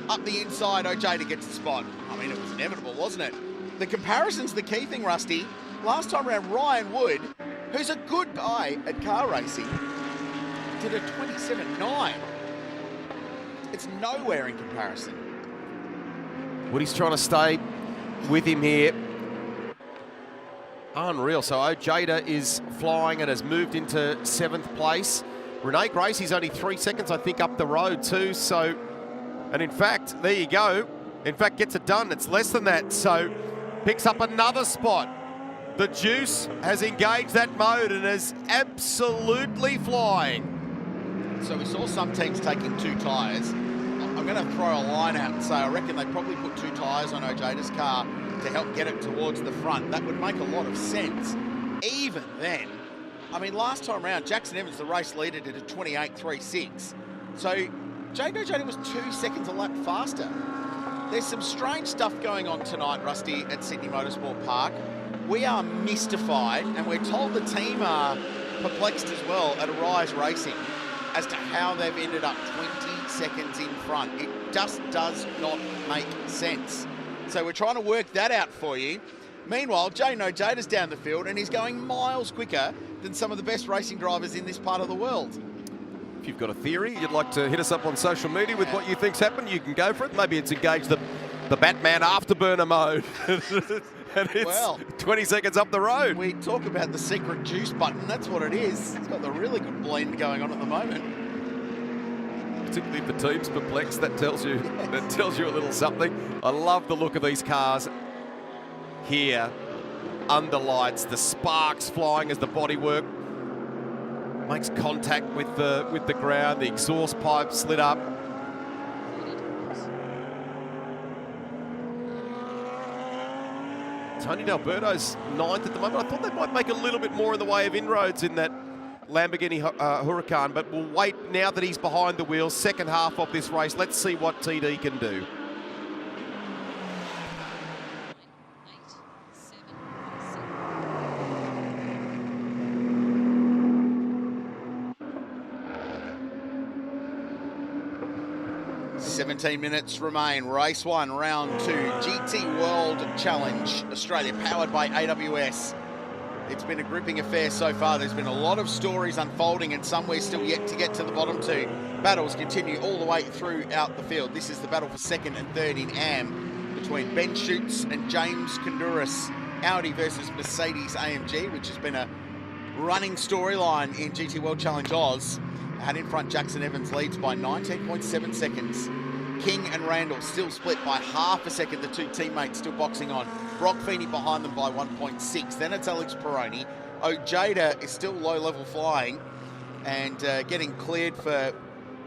Up the inside, Ojeda gets the spot. I mean, it was inevitable, wasn't it? The comparison's the key thing, Rusty. Last time around, Ryan Wood, who's a good guy at car racing, did a 27.9. It's nowhere in comparison. Woody's trying to stay with him here. Unreal. So Ojeda is flying and has moved into 7th place. Renee Gracie's only 3 seconds, I think, up the road too. So, and in fact, there you go. In fact, gets it done. It's less than that. So picks up another spot. The juice has engaged that mode and is absolutely flying. So we saw some teams taking 2 tyres. I'm going to throw a line out and say I reckon they probably put 2 tyres on Ojeda's car to help get it towards the front. That would make a lot of sense. Even then, I mean, last time round, Jackson Evans, the race leader, did a 28.36. So Jaden Ojeda was 2 seconds a lap faster. There's some strange stuff going on tonight, Rusty, at Sydney Motorsport Park. We are mystified, and we're told the team are perplexed as well at Arise Racing as to how they've ended up 20 seconds in front. It just does not make sense. So we're trying to work that out for you. Meanwhile, Jaden Ojeda's down the field, and he's going miles quicker than some of the best racing drivers in this part of the world. If you've got a theory, you'd like to hit us up on social media with what you think's happened, you can go for it. Maybe it's engaged the Batman afterburner mode. And it's 20 seconds up the road. We talk about the secret juice button. That's what it is. It's got the really good blend going on at the moment. Particularly if the team's perplexed, that tells you a little something. I love the look of these cars here under lights. The sparks flying as the bodywork makes contact with the ground. The exhaust pipe slid up. Tony D'Alberto's 9th at the moment. I thought they might make a little bit more in the way of inroads in that Lamborghini Huracan, but we'll wait now that he's behind the wheel. Second half of this race. Let's see what TD can do. $17 minutes remain. Race 1, round 2. GT World Challenge Australia, powered by AWS. It's been a gripping affair so far. There's been a lot of stories unfolding, and some we're still yet to get to the bottom 2. Battles continue all the way throughout the field. This is the battle for 2nd and 3rd in AM between Ben Schutz and James Konduras. Audi versus Mercedes AMG, which has been a running storyline in GT World Challenge Oz. Had in front, Jackson Evans leads by 19.7 seconds. King and Randall still split by half a second, the two teammates still boxing on. Brock Feny behind them by 1.6. Then it's Alex Peroni. Ojeda is still low-level flying and getting cleared for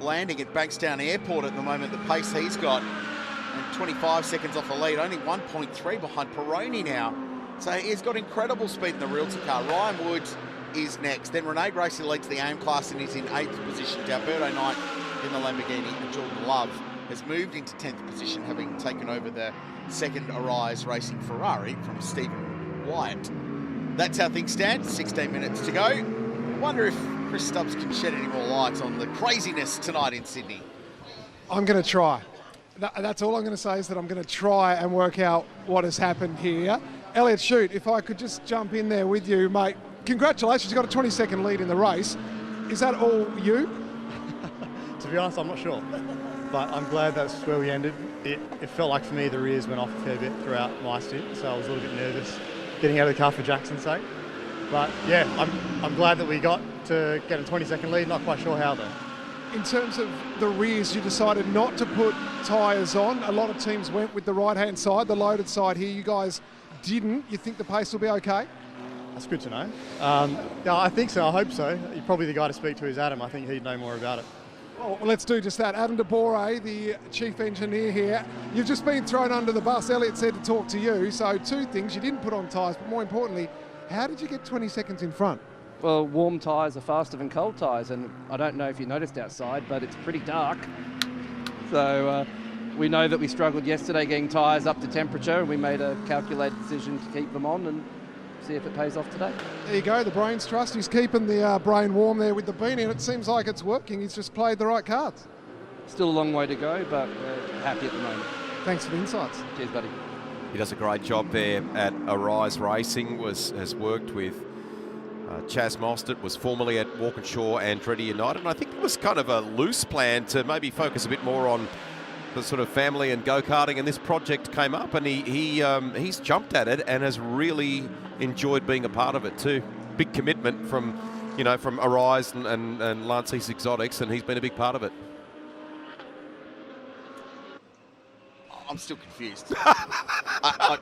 landing at Bankstown Airport at the moment, the pace he's got. And 25 seconds off the lead, only 1.3 behind Peroni now. So he's got incredible speed in the realty car. Ryan Woods is next. Then Renee Gracie leads the AM class and is in 8th position. Alberto Knight in the Lamborghini, and Jordan Love has moved into 10th position, having taken over the second Arise Racing Ferrari from Stephen Wyatt. That's how things stand. 16 minutes to go. I wonder if Chris Stubbs can shed any more light on the craziness tonight in Sydney. I'm going to try. That's all I'm going to say, is that I'm going to try and work out what has happened here. Elliot Shute, if I could just jump in there with you, mate. Congratulations, you got a 20-second lead in the race. Is that all you? To be honest, I'm not sure. But I'm glad that's where we ended. It felt like for me the rears went off a fair bit throughout my stint, so I was a little bit nervous getting out of the car for Jackson's sake. But yeah, I'm glad that we got to get a 20-second lead, not quite sure how though. In terms of the rears, you decided not to put tyres on. A lot of teams went with the right-hand side, the loaded side here. You guys didn't. You think the pace will be okay? That's good to know. Yeah, I think so. I hope so. Probably the guy to speak to is Adam. I think he'd know more about it. Well, let's do just that. Adam DeBore, the chief engineer here. You've just been thrown under the bus. Elliot said to talk to you. So two things. You didn't put on tyres, but more importantly, how did you get 20 seconds in front? Well, warm tyres are faster than cold tyres, and I don't know if you noticed outside, but it's pretty dark. So we know that we struggled yesterday getting tyres up to temperature, and we made a calculated decision to keep them on and see if it pays off today. There you go, the brains trust. He's keeping the brain warm there with the beanie, and it seems like it's working. He's just played the right cards. Still a long way to go, but we're happy at the moment. Thanks for the insights. Cheers, buddy. He does a great job there at Arise Racing, has worked with Chaz Mostert, was formerly at Walkinshaw and Andretti United, and I think it was kind of a loose plan to maybe focus a bit more on the sort of family and go-karting, and this project came up, and he's jumped at it and has really enjoyed being a part of it too. Big commitment from Arise and Lance's Exotics, and he's been a big part of it. I'm still confused. I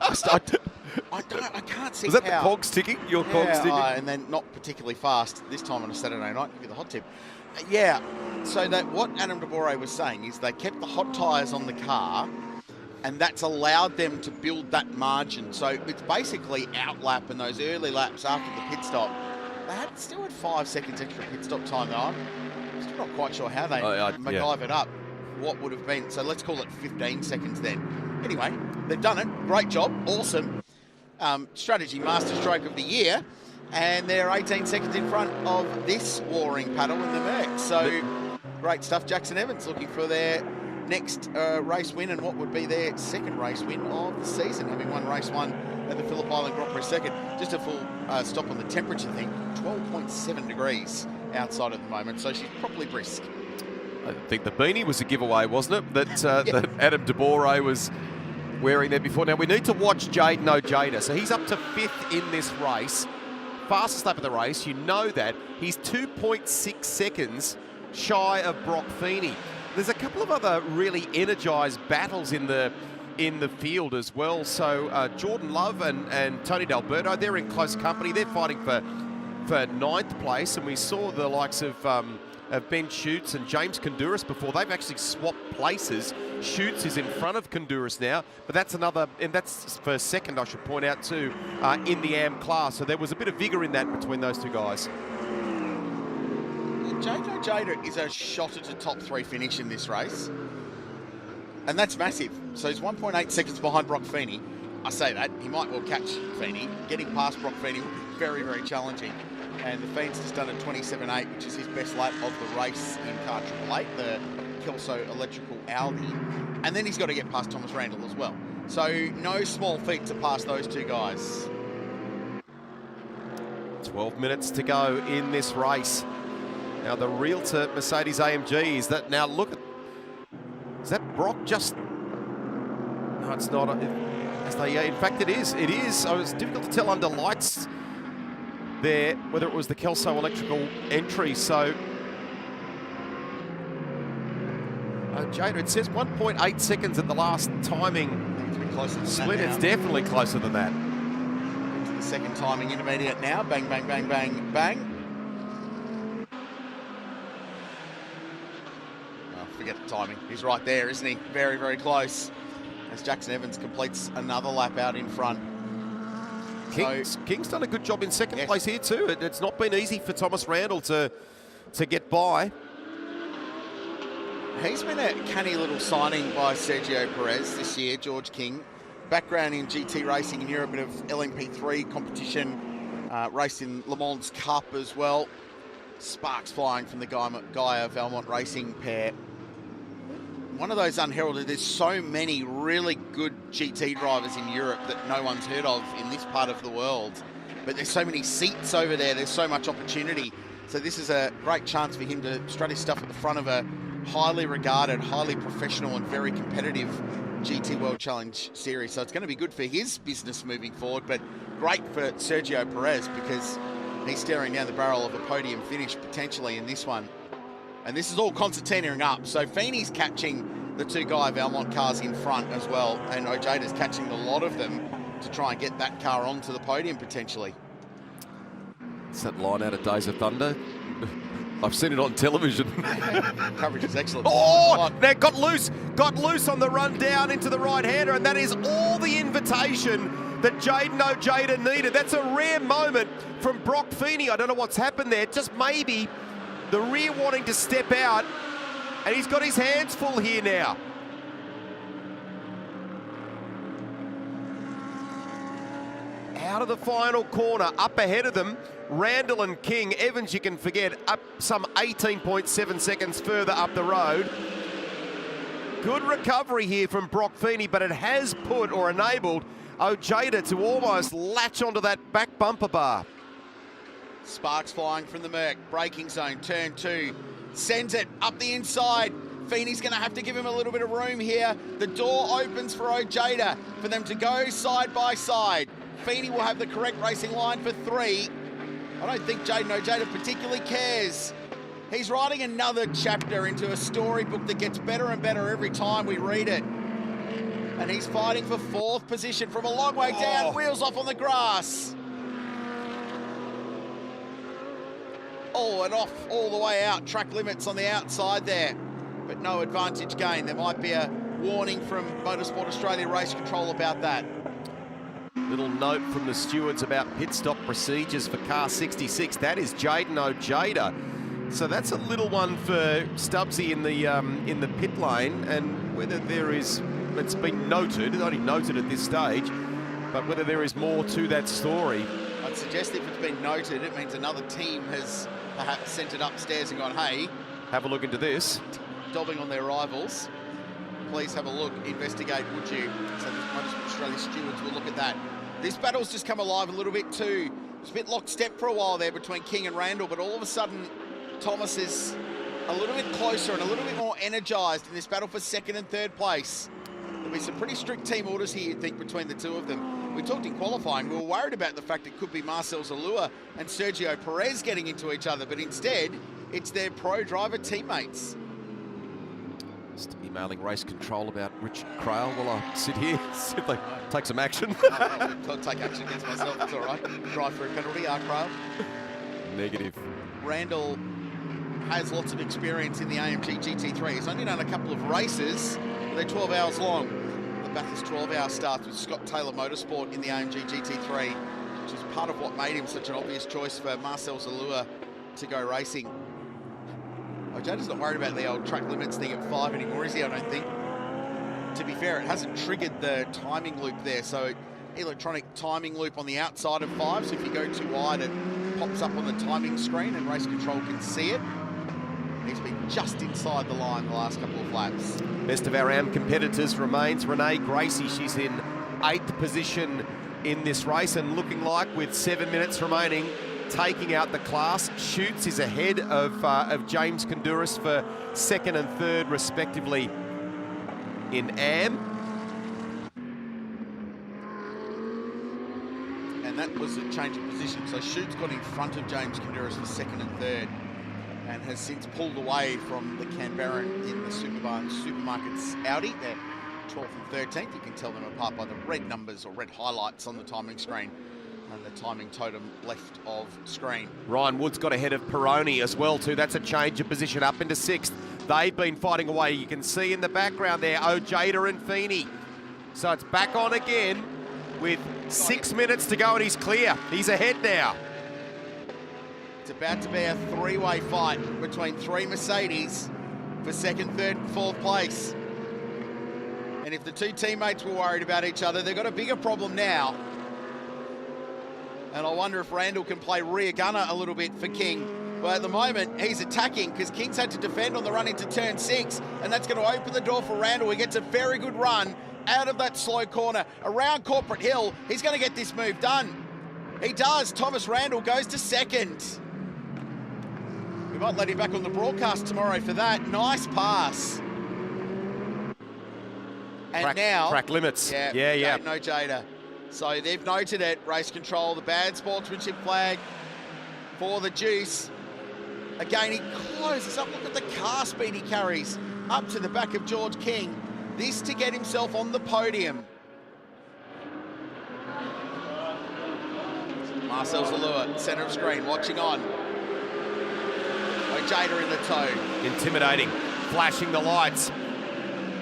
can't see. Was that how. the cogs ticking? Your cogs ticking? And then not particularly fast this time on a Saturday night. Give you the hot tip. Yeah. So that what Adam DeBore was saying is they kept the hot tyres on the car, and that's allowed them to build that margin. So it's basically outlap and those early laps after the pit stop. They still had 5 seconds extra pit stop time though. I'm still not quite sure how they MacGyvered up what would have been. So let's call it 15 seconds then. Anyway, they've done it. Great job. Awesome. Strategy masterstroke of the year. And they're 18 seconds in front of this warring paddle in the Merc. So great stuff. Jackson Evans looking for their next race win, and what would be their second race win of the season, having won race 1 at the Phillip Island Grand Prix second. Just a full stop on the temperature thing. 12.7 degrees outside at the moment, so she's probably brisk. I think the beanie was a giveaway, wasn't it? That Adam DeBore was wearing there before. Now we need to watch Jaden OJ. So he's up to 5th in this race. Fastest lap of the race. You know that. He's 2.6 seconds shy of Brock Feny. There's a couple of other really energised battles in the field as well. So Jordan Love and Tony D'Alberto, they're in close company. They're fighting for 9th place, and we saw the likes of Ben Schutz and James Konduras before. They've actually swapped places. Schutz is in front of Konduras now, but that's another, and that's for second, I should point out too, in the AM class. So there was a bit of vigour in that between those two guys. Jaden OJ is a shot at a top 3 finish in this race, and that's massive. So he's 1.8 seconds behind Brock Feny. I say that, he might well catch Feny. Getting past Brock Feny will be very, very challenging. And the Feny's just done a 27.8, which is his best lap of the race in car 888, the Kelso Electrical Audi. And then he's got to get past Thomas Randall as well. So no small feat to pass those two guys. 12 minutes to go in this race. Now the Realtor Mercedes AMG is that now look at, is that Brock just, no it's not, in fact it is, so it's difficult to tell under lights. there, whether it was the Kelso electrical entry. So Jaden, it says 1.8 seconds at the last timing split. It's definitely closer than that. Into the second timing intermediate now. Bang, bang, bang, bang, bang. Oh, forget the timing. He's right there, isn't he? Very, very close. As Jackson Evans completes another lap out in front. King's done a good job in second place here too. It's not been easy for Thomas Randall to get by. He's been a canny little signing by Sergio Perez this year, George King. Background in GT racing in Europe, a bit of LMP3 competition, raced in Le Mans Cup as well. Sparks flying from the Gaia Valmont Racing pair. One of those unheralded, there's so many really good GT drivers in Europe that no one's heard of in this part of the world. But there's so many seats over there, there's so much opportunity. So this is a great chance for him to strut his stuff at the front of a highly regarded, highly professional and very competitive GT World Challenge series. So it's going to be good for his business moving forward, but great for Sergio Perez because he's staring down the barrel of a podium finish potentially in this one. And this is all concertinaing up. So Feny's catching the two Gaia Valmont cars in front as well, and Ojada's catching a lot of them to try and get that car onto the podium potentially. It's that line out of Days of Thunder. I've seen it on television. Coverage is excellent. Oh, now got loose on the run down into the right-hander, and that is all the invitation that Jaden OJ needed. That's a rare moment from Brock Feny. I don't know what's happened there. Just maybe the rear wanting to step out, and he's got his hands full here now. Out of the final corner, up ahead of them, Randall and King. Evans, you can forget, up some 18.7 seconds further up the road. Good recovery here from Brock Feny, but it has put or enabled Ojeda to almost latch onto that back bumper bar. Sparks flying from the Merc, braking zone, turn 2, sends it up the inside. Feny's going to have to give him a little bit of room here. The door opens for Ojeda for them to go side by side. Feny will have the correct racing line for 3. I don't think Jaden Ojeda particularly cares. He's writing another chapter into a storybook that gets better and better every time we read it. And he's fighting for 4th position from a long way down, wheels off on the grass. Oh, and off all the way out, track limits on the outside there, but no advantage gain. There might be a warning from Motorsport Australia race control about that. Little note from the stewards about pit stop procedures for car 66. That is Jaden Ojeda. So that's a little one for Stubbsy in the pit lane, and whether there is, it's been noted, only noted at this stage, but whether there is more to that story. I'd suggest if it's been noted, it means another team has perhaps sent it upstairs and gone, hey, have a look into this. Dobbing on their rivals. Please have a look, investigate, would you? So the Motorsport Australia stewards will look at that. This battle's just come alive a little bit too. It's a bit lockstep for a while there between King and Randall, but all of a sudden, Thomas is a little bit closer and a little bit more energised in this battle for 2nd and 3rd place. There'll be some pretty strict team orders here, you'd think, between the two of them. We talked in qualifying, we were worried about the fact it could be Marcel Zour and Sergio Perez getting into each other, but instead, it's their pro driver teammates. Just emailing race control about Richard Crail while I sit here, see if they take some action. I'll take action against myself, it's all right. Drive for a penalty, Crail. Negative. Randall has lots of experience in the AMG GT3. He's only done a couple of races, but they're 12 hours long. The Bathurst 12-hour starts with Scott Taylor Motorsport in the AMG GT3, which is part of what made him such an obvious choice for Marcel Zour to go racing. Ojeda's not worried about the old track limits thing at 5 anymore, is he? I don't think. To be fair, it hasn't triggered the timing loop there, so electronic timing loop on the outside of 5, so if you go too wide, it pops up on the timing screen and race control can see it. He's been just inside the line the last couple of laps. Best of our AM competitors remains Renee Gracie. She's in 8th position in this race and looking like, with 7 minutes remaining, taking out the class. Schutz is ahead of James Konduras for 2nd and 3rd respectively in AM. And that was a change of position. So Schutt's got in front of James Kinderas for second and third, and has since pulled away from the Canberran in the Supermarkets Audi. They're 12th and 13th. You can tell them apart by the red numbers or red highlights on the timing screen and the timing totem left of screen. Ryan Wood's got ahead of Peroni as well too. That's a change of position up into 6th. They've been fighting away. You can see in the background there, OJ and Feny. So it's back on again with 6 minutes to go and he's clear. He's ahead now. It's about to be a three-way fight between 3 Mercedes for second, third and fourth place. And if the 2 teammates were worried about each other, they've got a bigger problem now. And I wonder if Randall can play rear gunner a little bit for King. Well, at the moment, he's attacking because King's had to defend on the run into turn 6, and that's going to open the door for Randall. He gets a very good run out of that slow corner around Corporate Hill. He's going to get this move done. He does. Thomas Randall goes to second. We might let him back on the broadcast tomorrow for that. Nice pass. And now... Track limits. Yeah. Jaden OJ. So they've noted it. Race control, the bad sportsmanship flag for the Juice. Again, he closes up. Look at the car speed he carries up to the back of George King. This to get himself on the podium. Marcel Zour, centre of screen, watching on. OJ in the toe. Intimidating, flashing the lights.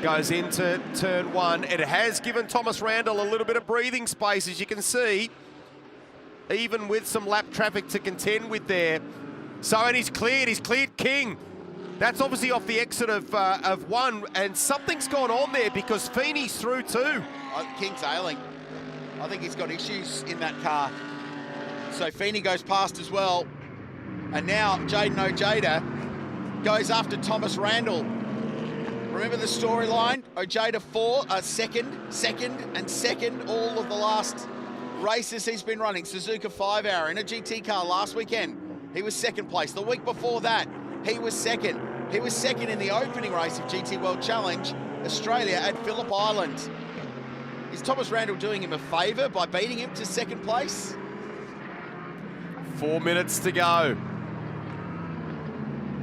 Goes into turn 1. It has given Thomas Randall a little bit of breathing space, as you can see, even with some lap traffic to contend with there. So, and he's cleared King. That's obviously off the exit of 1, and something's gone on there because Feny's through too. King's ailing. I think he's got issues in that car. So Feny goes past as well. And now Jaden OJ goes after Thomas Randall. Remember the storyline? OJ second all of the last races he's been running. Suzuka 5-hour in a GT car last weekend. He was second place. The week before that, he was second. He was second in the opening race of GT World Challenge Australia at Phillip Island. Is Thomas Randall doing him a favour by beating him to second place? 4 minutes to go.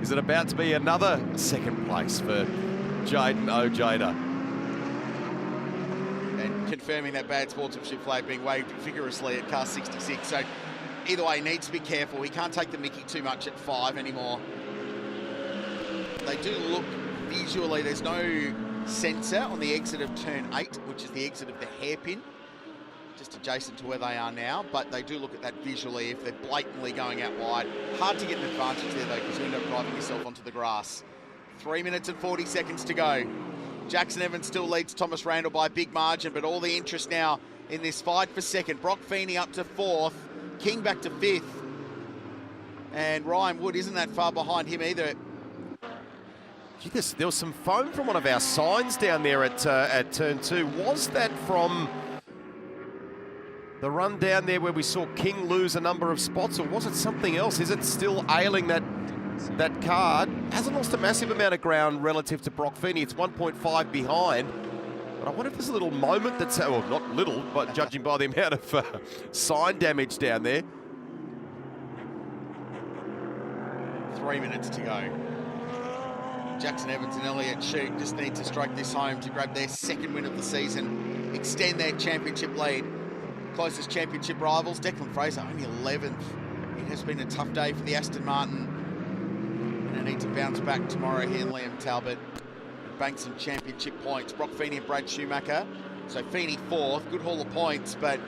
Is it about to be another second place for Jaden OJ? And confirming that bad sportsmanship flag being waved vigorously at car 66. So either way, he needs to be careful. He can't take the mickey too much at 5 anymore. They do look visually, there's no sensor on the exit of turn 8, which is the exit of the hairpin, just adjacent to where they are now, but they do look at that visually if they're blatantly going out wide. Hard to get an advantage there though, because you end up driving yourself onto the grass. 3 minutes and 40 seconds to go. Jackson Evans still leads Thomas Randall by a big margin, but all the interest now in this fight for second. Brock Feny up to 4th, King back to 5th, and Ryan Wood isn't that far behind him either. Gee, there was some foam from one of our signs down there at turn 2. Was that from the run down there where we saw King lose a number of spots, or was it something else? Is it still ailing that car? Hasn't lost a massive amount of ground relative to Brock Feny. It's 1.5 behind. But I wonder if there's a little moment that's, well, not little, but judging by the amount of sign damage down there. 3 minutes to go. Jackson Evans and Elliott Shute just need to strike this home to grab their second win of the season, extend their championship lead. Closest championship rivals, Declan Fraser only 11th. It has been a tough day for the Aston Martin. And they need to bounce back tomorrow here in Liam Talbot and bank some championship points. Brock Feny and Brad Schumacher. So Feny 4th, good haul of points, but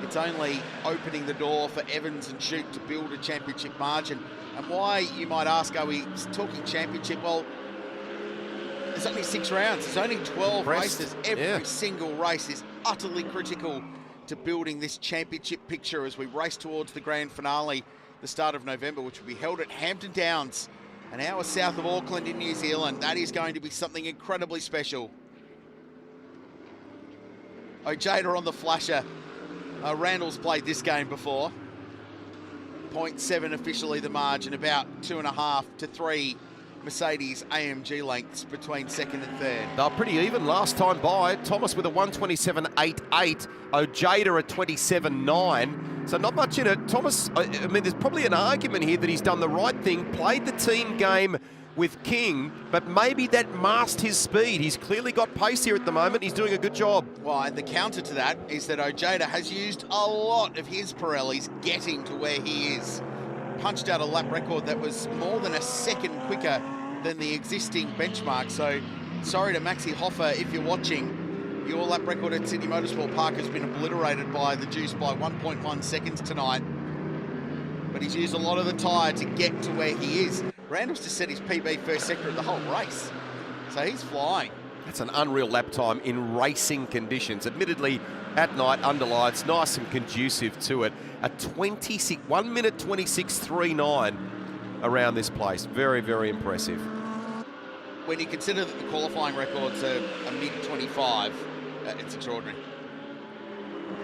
it's only opening the door for Evans and Shute to build a championship margin. And why, you might ask, are we talking championship? Well, there's only 6 rounds. There's only 12 races. Every single race is utterly critical to building this championship picture as we race towards the grand finale, the start of November, which will be held at Hampton Downs, an hour south of Auckland in New Zealand. That is going to be something incredibly special. Ojeda on the flasher. Randall's played this game before. 0.7 officially the margin, about 2.5 to 3 Mercedes AMG lengths between second and third. They were pretty even last time by. Thomas with a 1:27.88, Ojeda a 27.9. So not much in it. Thomas, I mean, there's probably an argument here that he's done the right thing, played the team game with King, but maybe that masked his speed. He's clearly got pace here at the moment. He's doing a good job. Well, and the counter to that is that Ojeda has used a lot of his Pirellis getting to where he is. Punched out a lap record that was more than a second quicker than the existing benchmark. So sorry to Maxi Hoffer if you're watching. Your lap record at Sydney Motorsport Park has been obliterated by the Juice by 1.1 seconds tonight. But he's used a lot of the tyre to get to where he is. Randall's just set his PB first sector of the whole race. So he's flying. That's an unreal lap time in racing conditions. Admittedly, at night, under lights, nice and conducive to it. A 1 minute 26.39 around this place. Very, very impressive. When you consider that the qualifying records are a mid-25, it's extraordinary.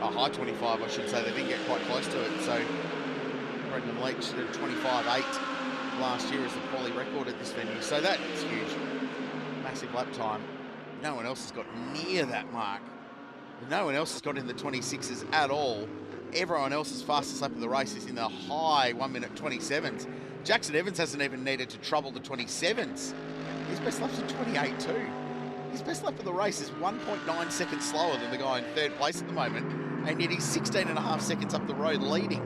A high 25, I should say. They didn't get quite close to it. So Brendan Leach did 25.8 last year as the quali record at this venue. So that's huge. Massive lap time. No one else has got near that mark. No one else has got in the 26s at all. Everyone else's fastest lap of the race is in the high 1 minute 27s. Jackson Evans hasn't even needed to trouble the 27s. His best lap's at 28.2. His best lap of the race is 1.9 seconds slower than the guy in third place at the moment, and yet he's 16.5 seconds up the road leading,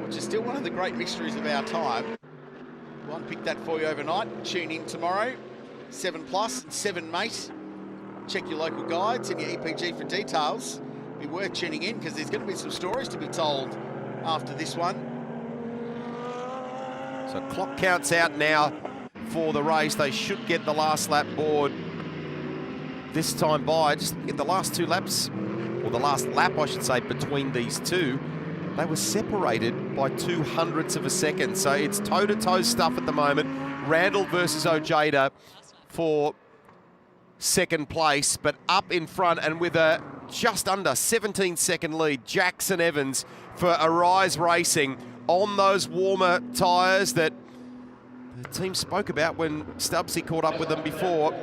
which is still one of the great mysteries of our time. We'll unpick that for you overnight. Tune in tomorrow, 7 Plus and 7 Mate. Check your local guides and your EPG for details. Be worth tuning in because there's going to be some stories to be told after this one. So clock counts out now for the race. They should get the last lap board this time by. Just get the last 2 laps, or the last lap, I should say, between these two. They were separated by 0.02 of a second. So it's toe-to-toe stuff at the moment. Randall versus Ojeda for second place, but up in front and with a just under 17-second lead, Jackson Evans for Arise Racing on those warmer tyres that the team spoke about when Stubbsy caught up with them before.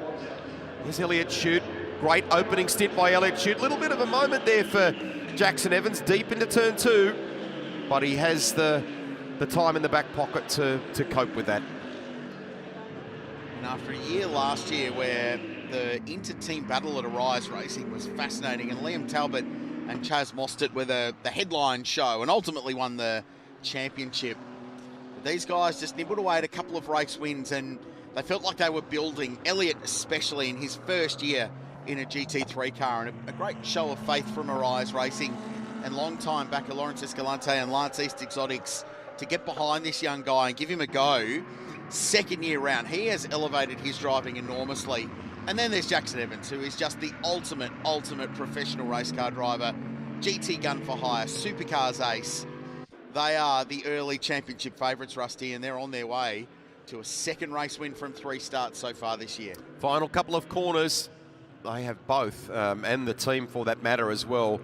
Here's Elliott Chute. Great opening stint by Elliott Chute. Little bit of a moment there for Jackson Evans deep into turn 2, but he has the time in the back pocket to cope with that. And after a year last year where the inter-team battle at Arise Racing was fascinating, and Liam Talbot and Chaz Mostert were the headline show and ultimately won the championship. But these guys just nibbled away at a couple of race wins and they felt like they were building. Elliott especially in his first year in a GT3 car, and a great show of faith from Arise Racing and long-time backer Lawrence Escalante and Lance East Exotics to get behind this young guy and give him a go. Second year round, he has elevated his driving enormously. And then there's Jackson Evans, who is just the ultimate professional race car driver. GT gun for hire, supercars ace. They are the early championship favourites, Rusty, and they're on their way to a second race win from 3 starts so far this year. Final couple of corners. They have both, and the team for that matter as well,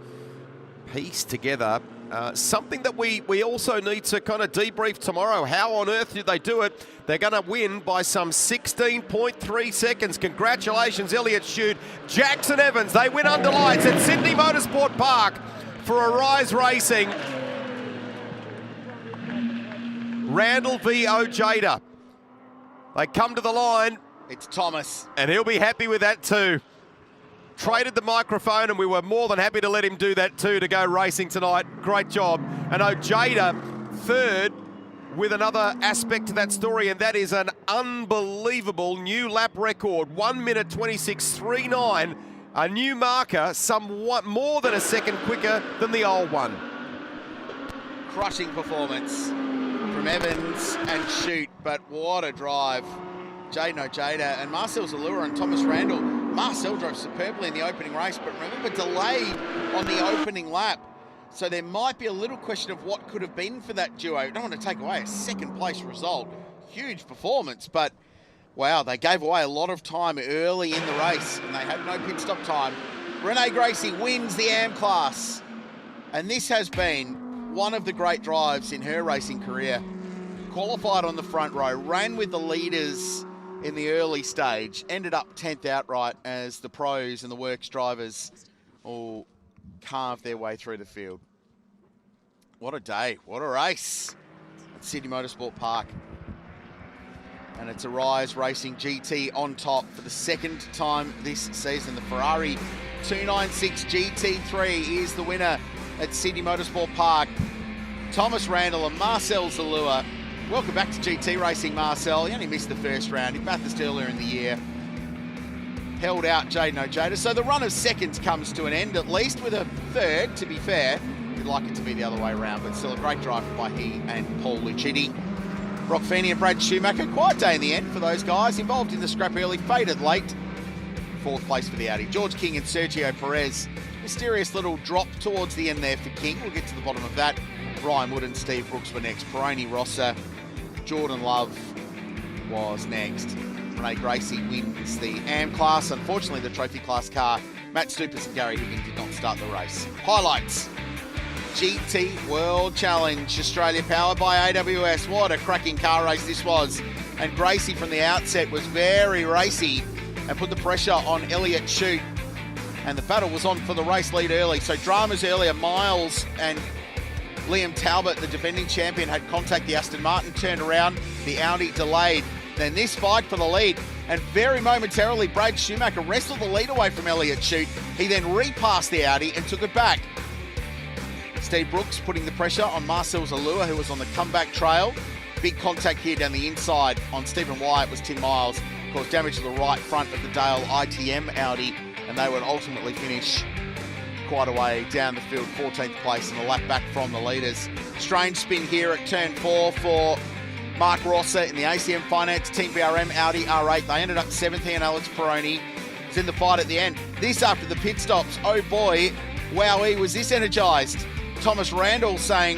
pieced together. Something that we also need to kind of debrief tomorrow. How on earth did they do it? They're going to win by some 16.3 seconds. Congratulations, Elliott Chute. Jackson Evans, they win under lights at Sydney Motorsport Park for Arise Racing. Randall v. Ojeda. They come to the line. It's Thomas. And he'll be happy with that too. Traded the microphone and we were more than happy to let him do that too, to go racing tonight. Great job. And Ojeda third with another aspect to that story, and that is an unbelievable new lap record. 1 minute 26.39, a new marker, somewhat more than a second quicker than the old one. Crushing performance from Evans and Chute, but what a drive. Jaden Ojeda and Marcel Zour and Thomas Randall. Marcel drove superbly in the opening race, but remember, delayed on the opening lap. So there might be a little question of what could have been for that duo. I don't want to take away a second place result. Huge performance, but wow, they gave away a lot of time early in the race and they had no pit stop time. Renee Gracie wins the AM class. And this has been one of the great drives in her racing career. Qualified on the front row, ran with the leaders in the early stage, ended up 10th outright as the pros and the works drivers all carved their way through the field. What a day, what a race at Sydney Motorsport Park. And it's Arise Racing GT on top for the second time this season. The Ferrari 296 GT3 is the winner at Sydney Motorsport Park. Thomas Randall and Marcel Zour. Welcome back to GT Racing, Marcel. He only missed the first round. He Bathurst earlier in the year. Held out Jaden OJ. So the run of seconds comes to an end, at least with a third, to be fair. You'd like it to be the other way around, but still a great drive by he and Paul Lucidi. Brock Feny and Brad Schumacker, quiet day in the end for those guys. Involved in the scrap early, faded late. Fourth place for the Audi. George King and Sergio Perez. Mysterious little drop towards the end there for King. We'll get to the bottom of that. Ryan Wood and Steve Brooks were next. Peroni Rosser, Jordan Love was next. Renee Gracie wins the AM class. Unfortunately, the trophy class car, Matt Stupas and Gary Higgins did not start the race. Highlights. GT World Challenge Australia, powered by AWS. What a cracking car race this was. And Gracie from the outset was very racy and put the pressure on Elliott Shute. And the battle was on for the race lead early. So dramas earlier, Miles and Liam Talbot, the defending champion, had contact. The Aston Martin turned around, the Audi delayed. Then this fight for the lead, and very momentarily Brad Schumacher wrestled the lead away from Elliott Shute. He then repassed the Audi and took it back. Steve Brooks putting the pressure on Marcel Zour, who was on the comeback trail. Big contact here down the inside on Stephen Wyatt was Tim Miles. Caused damage to the right front of the Dale ITM Audi, and they would ultimately finish quite a way down the field, 14th place and a lap back from the leaders. Strange spin here at turn 4 for Mark Rosser in the ACM Finance Team BRM Audi R8. They ended up 7th here, and Alex Peroni was in the fight at the end. This after the pit stops. Oh boy, wowee, was this energised. Thomas Randall saying,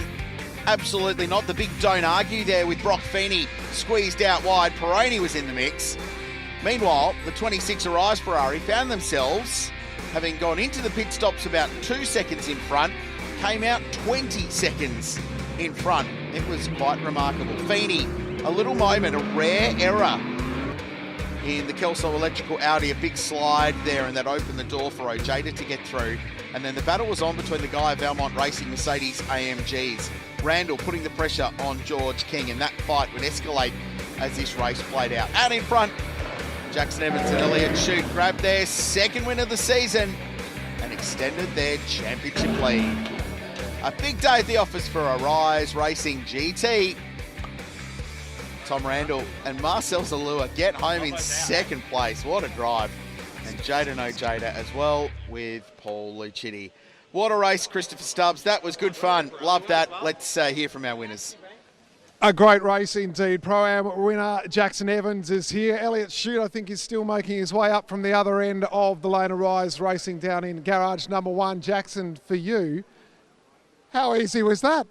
absolutely not. The big don't argue there with Brock Feny squeezed out wide. Peroni was in the mix. Meanwhile, the 26 Arise Ferrari found themselves, having gone into the pit stops about 2 seconds in front, came out 20 seconds in front. It was quite remarkable. Feny, a little moment, a rare error in the Kelso Electrical Audi, a big slide there, and that opened the door for OJ to get through. And then the battle was on between the guy of Valmont Racing Mercedes AMGs. Randall putting the pressure on George King, and that fight would escalate as this race played out. Out in front, Jackson Evans and Elliott Shute grabbed their second win of the season and extended their championship lead. A big day at the office for Arise Racing GT. Tom Randall and Marcel Zour get home in second place. What a drive. And Jaden OJ as well with Paul Lucidi. What a race, Christopher Stubbs. That was good fun. Love that. Let's hear from our winners. A great race indeed. Pro-Am winner Jackson Evans is here. Elliott Shute, I think, is still making his way up from the other end of the lane. Arise Racing down in garage number 1. Jackson, for you, how easy was that?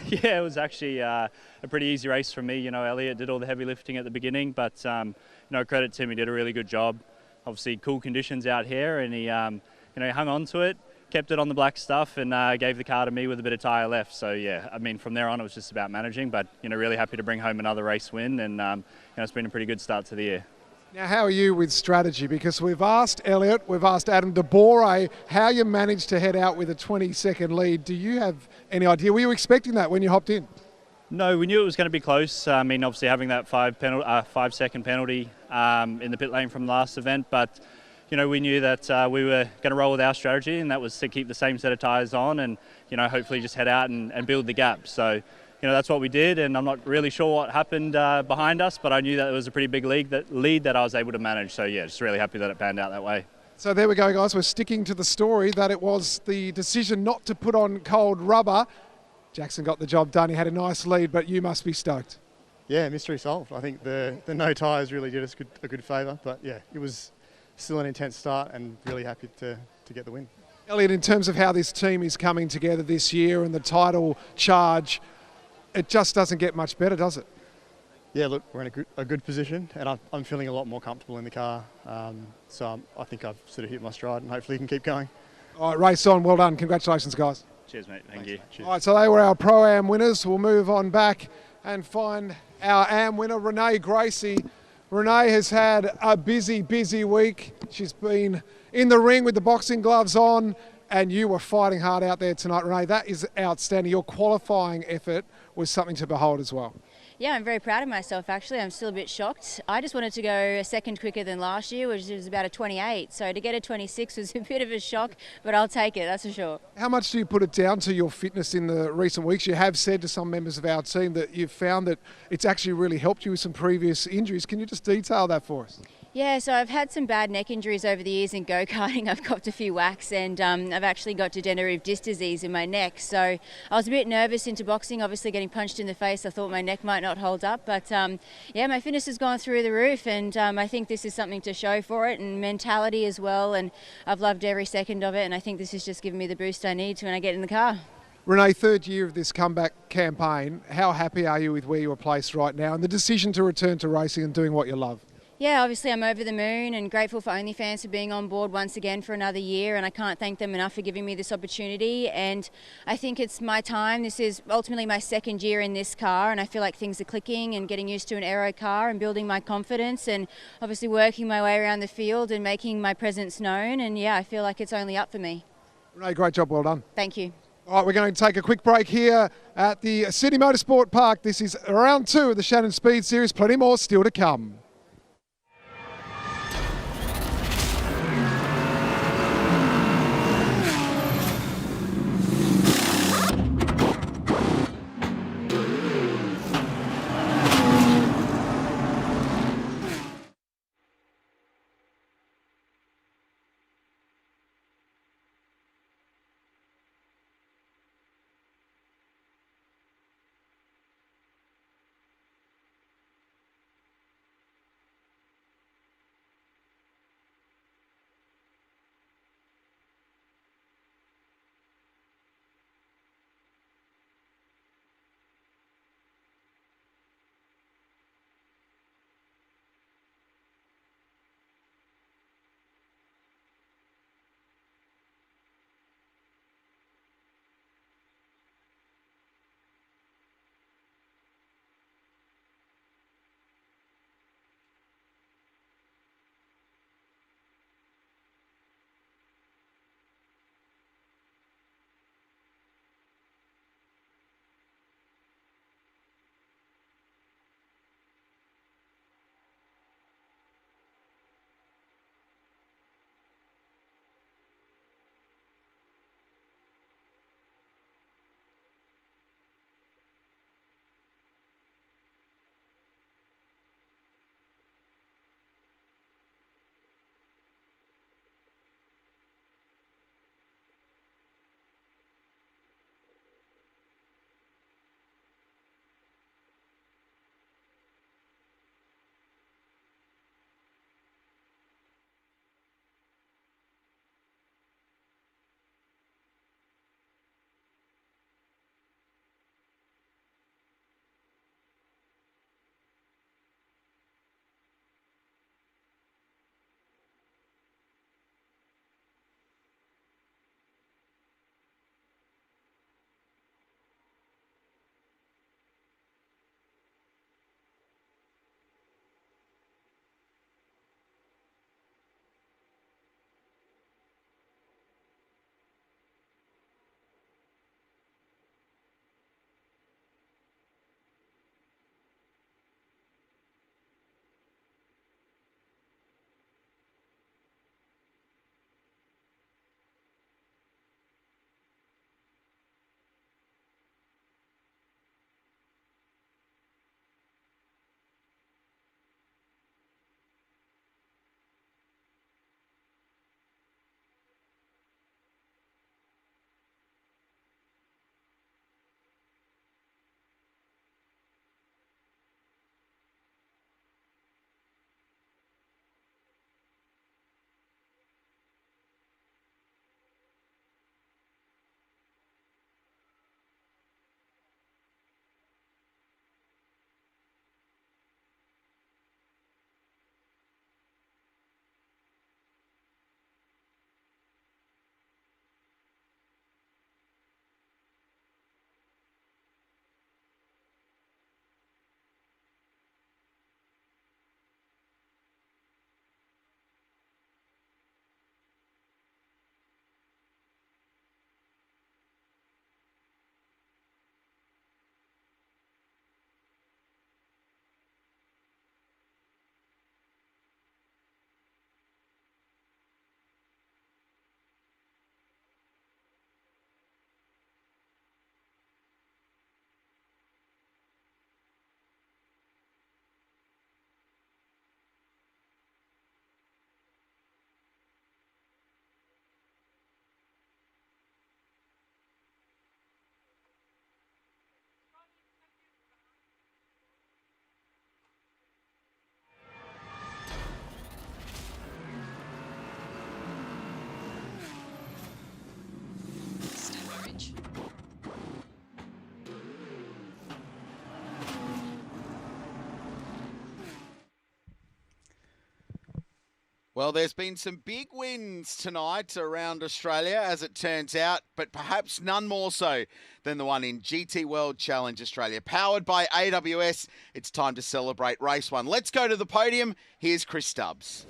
Yeah, it was actually a pretty easy race for me. You know, Elliott did all the heavy lifting at the beginning, but you know, credit to him, he did a really good job. Obviously, cool conditions out here, and he, you know, he hung on to it, kept it on the black stuff, and gave the car to me with a bit of tyre left. So yeah, I mean, from there on, it was just about managing. But you know, really happy to bring home another race win, and you know, it's been a pretty good start to the year. Now, how are you with strategy? Because we've asked Elliott, we've asked Adam De Bore how you managed to head out with a 20-second lead. Do you have any idea? Were you expecting that when you hopped in? No, we knew it was going to be close. I mean, obviously having that 5-second penalty in the pit lane from the last event, but you know, we knew that we were going to roll with our strategy, and that was to keep the same set of tyres on, and you know, hopefully just head out and build the gap. So, you know, that's what we did, and I'm not really sure what happened behind us, but I knew that it was a pretty big lead that I was able to manage. So yeah, just really happy that it panned out that way. So there we go, guys. We're sticking to the story that it was the decision not to put on cold rubber. Jackson got the job done. He had a nice lead, but you must be stoked. Yeah, mystery solved. I think the no tyres really did us a good favour, but yeah, it was still an intense start and really happy to get the win. Elliott, in terms of how this team is coming together this year and the title charge, it just doesn't get much better, does it? Yeah, look, we're in a good position, and I'm feeling a lot more comfortable in the car. So I think I've sort of hit my stride, and hopefully can keep going. All right, race on. Well done. Congratulations, guys. Cheers, mate. Thank you. Cheers. All right, so they were our Pro-Am winners. We'll move on back and find our Am winner, Renee Gracie. Renee has had a busy week. She's been in the ring with the boxing gloves on, and you were fighting hard out there tonight, Renee. That is outstanding. Your qualifying effort was something to behold as well. Yeah, I'm very proud of myself, actually. I'm still a bit shocked. I just wanted to go a second quicker than last year, which was about a 28. So to get a 26 was a bit of a shock, but I'll take it, that's for sure. How much do you put it down to your fitness in the recent weeks? You have said to some members of our team that you've found that it's actually really helped you with some previous injuries. Can you just detail that for us? Yeah, so I've had some bad neck injuries over the years in go-karting. I've copped a few whacks, and I've actually got degenerative disc disease in my neck. So I was a bit nervous into boxing, obviously getting punched in the face. I thought my neck might not hold up, but yeah, my fitness has gone through the roof, and I think this is something to show for it, and mentality as well, and I've loved every second of it, and I think this has just given me the boost I need to when I get in the car. Renee, third year of this comeback campaign. How happy are you with where you are placed right now and the decision to return to racing and doing what you love? Yeah, obviously I'm over the moon and grateful for OnlyFans for being on board once again for another year, and I can't thank them enough for giving me this opportunity, and I think it's my time. This is ultimately my second year in this car, and I feel like things are clicking and getting used to an aero car and building my confidence and obviously working my way around the field and making my presence known, and yeah, I feel like it's only up for me. Renee, great job, well done. Thank you. All right, we're going to take a quick break here at the Sydney Motorsport Park. This is round 2 of the Shannons Speed Series. Plenty more still to come. Well, there's been some big wins tonight around Australia, as it turns out, but perhaps none more so than the one in GT World Challenge Australia. Powered by AWS, it's time to celebrate race one. Let's go to the podium. Here's Chris Stubbs.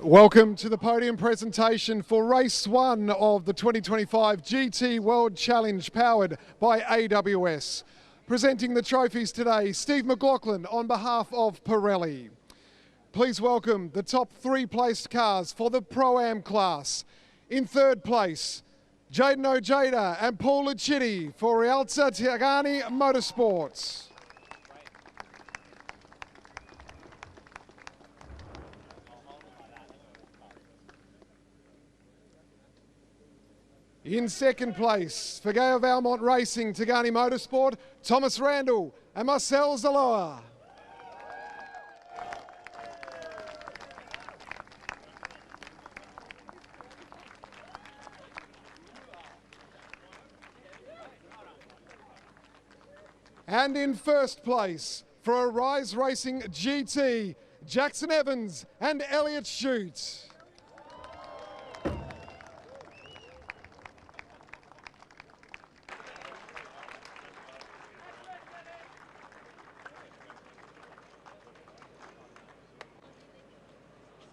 Welcome to the podium presentation for race one of the 2025 GT World Challenge powered by AWS. Presenting the trophies today, Steve McLaughlin on behalf of Pirelli. Please welcome the top three placed cars for the Pro-Am class. In third place, Jaden OJ and Paul Lucitti for Realza Tigani Motorsports. In second place, for Gale Valmont Racing, Tigani Motorsport, Thomas Randall and Marcel Zour. And in first place, for Arise Racing GT, Jackson Evans and Elliot Shute.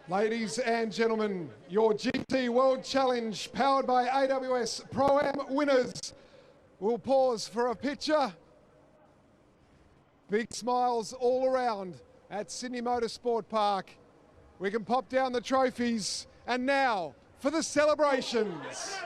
Ladies and gentlemen, your GT World Challenge powered by AWS Pro-Am winners. We'll pause for a picture. Big smiles all around at Sydney Motorsport Park. We can pop down the trophies, and now for the celebrations.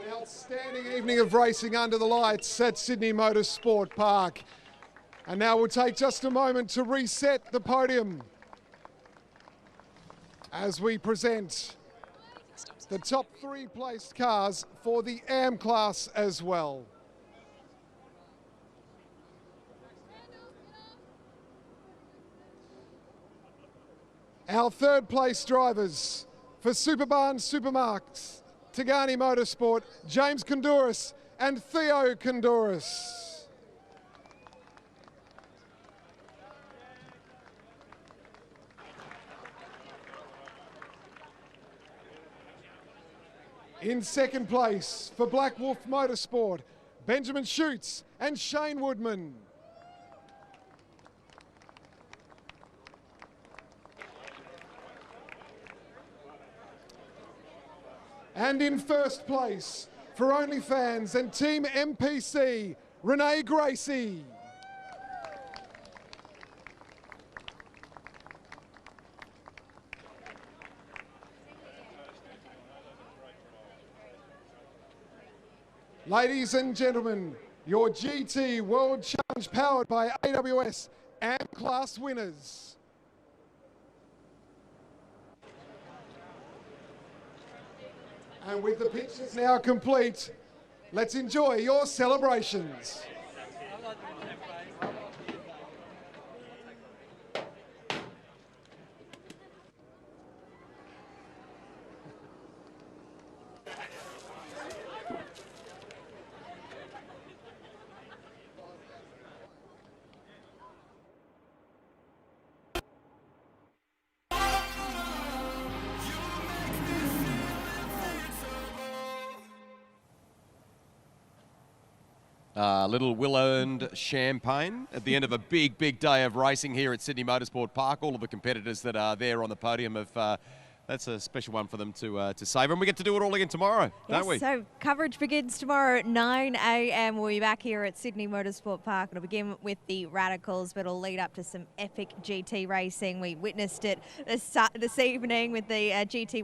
An outstanding evening of racing under the lights at Sydney Motorsport Park. And now we'll take just a moment to reset the podium as we present the top three placed cars for the AM class as well. Our third place drivers for Superbarn Supermarks, Tigani Motorsport, James Kondouris and Theo Kondouris. In second place for Black Wolf Motorsport, Benjamin Schutz and Shane Woodman. And in first place for OnlyFans and Team MPC, Renee Gracie. Ladies and gentlemen, your GT World Challenge powered by AWS AM class winners. And with the pictures now complete, let's enjoy your celebrations. Little well-earned champagne at the end of a big, big day of racing here at Sydney Motorsport Park. All of the competitors that are there on the podium have that's a special one for them to savour. And we get to do it all again tomorrow, don't we? So coverage begins tomorrow at 9 a.m. We'll be back here at Sydney Motorsport Park. It'll begin with the Radicals, but it'll lead up to some epic GT racing. We witnessed it this evening with the GT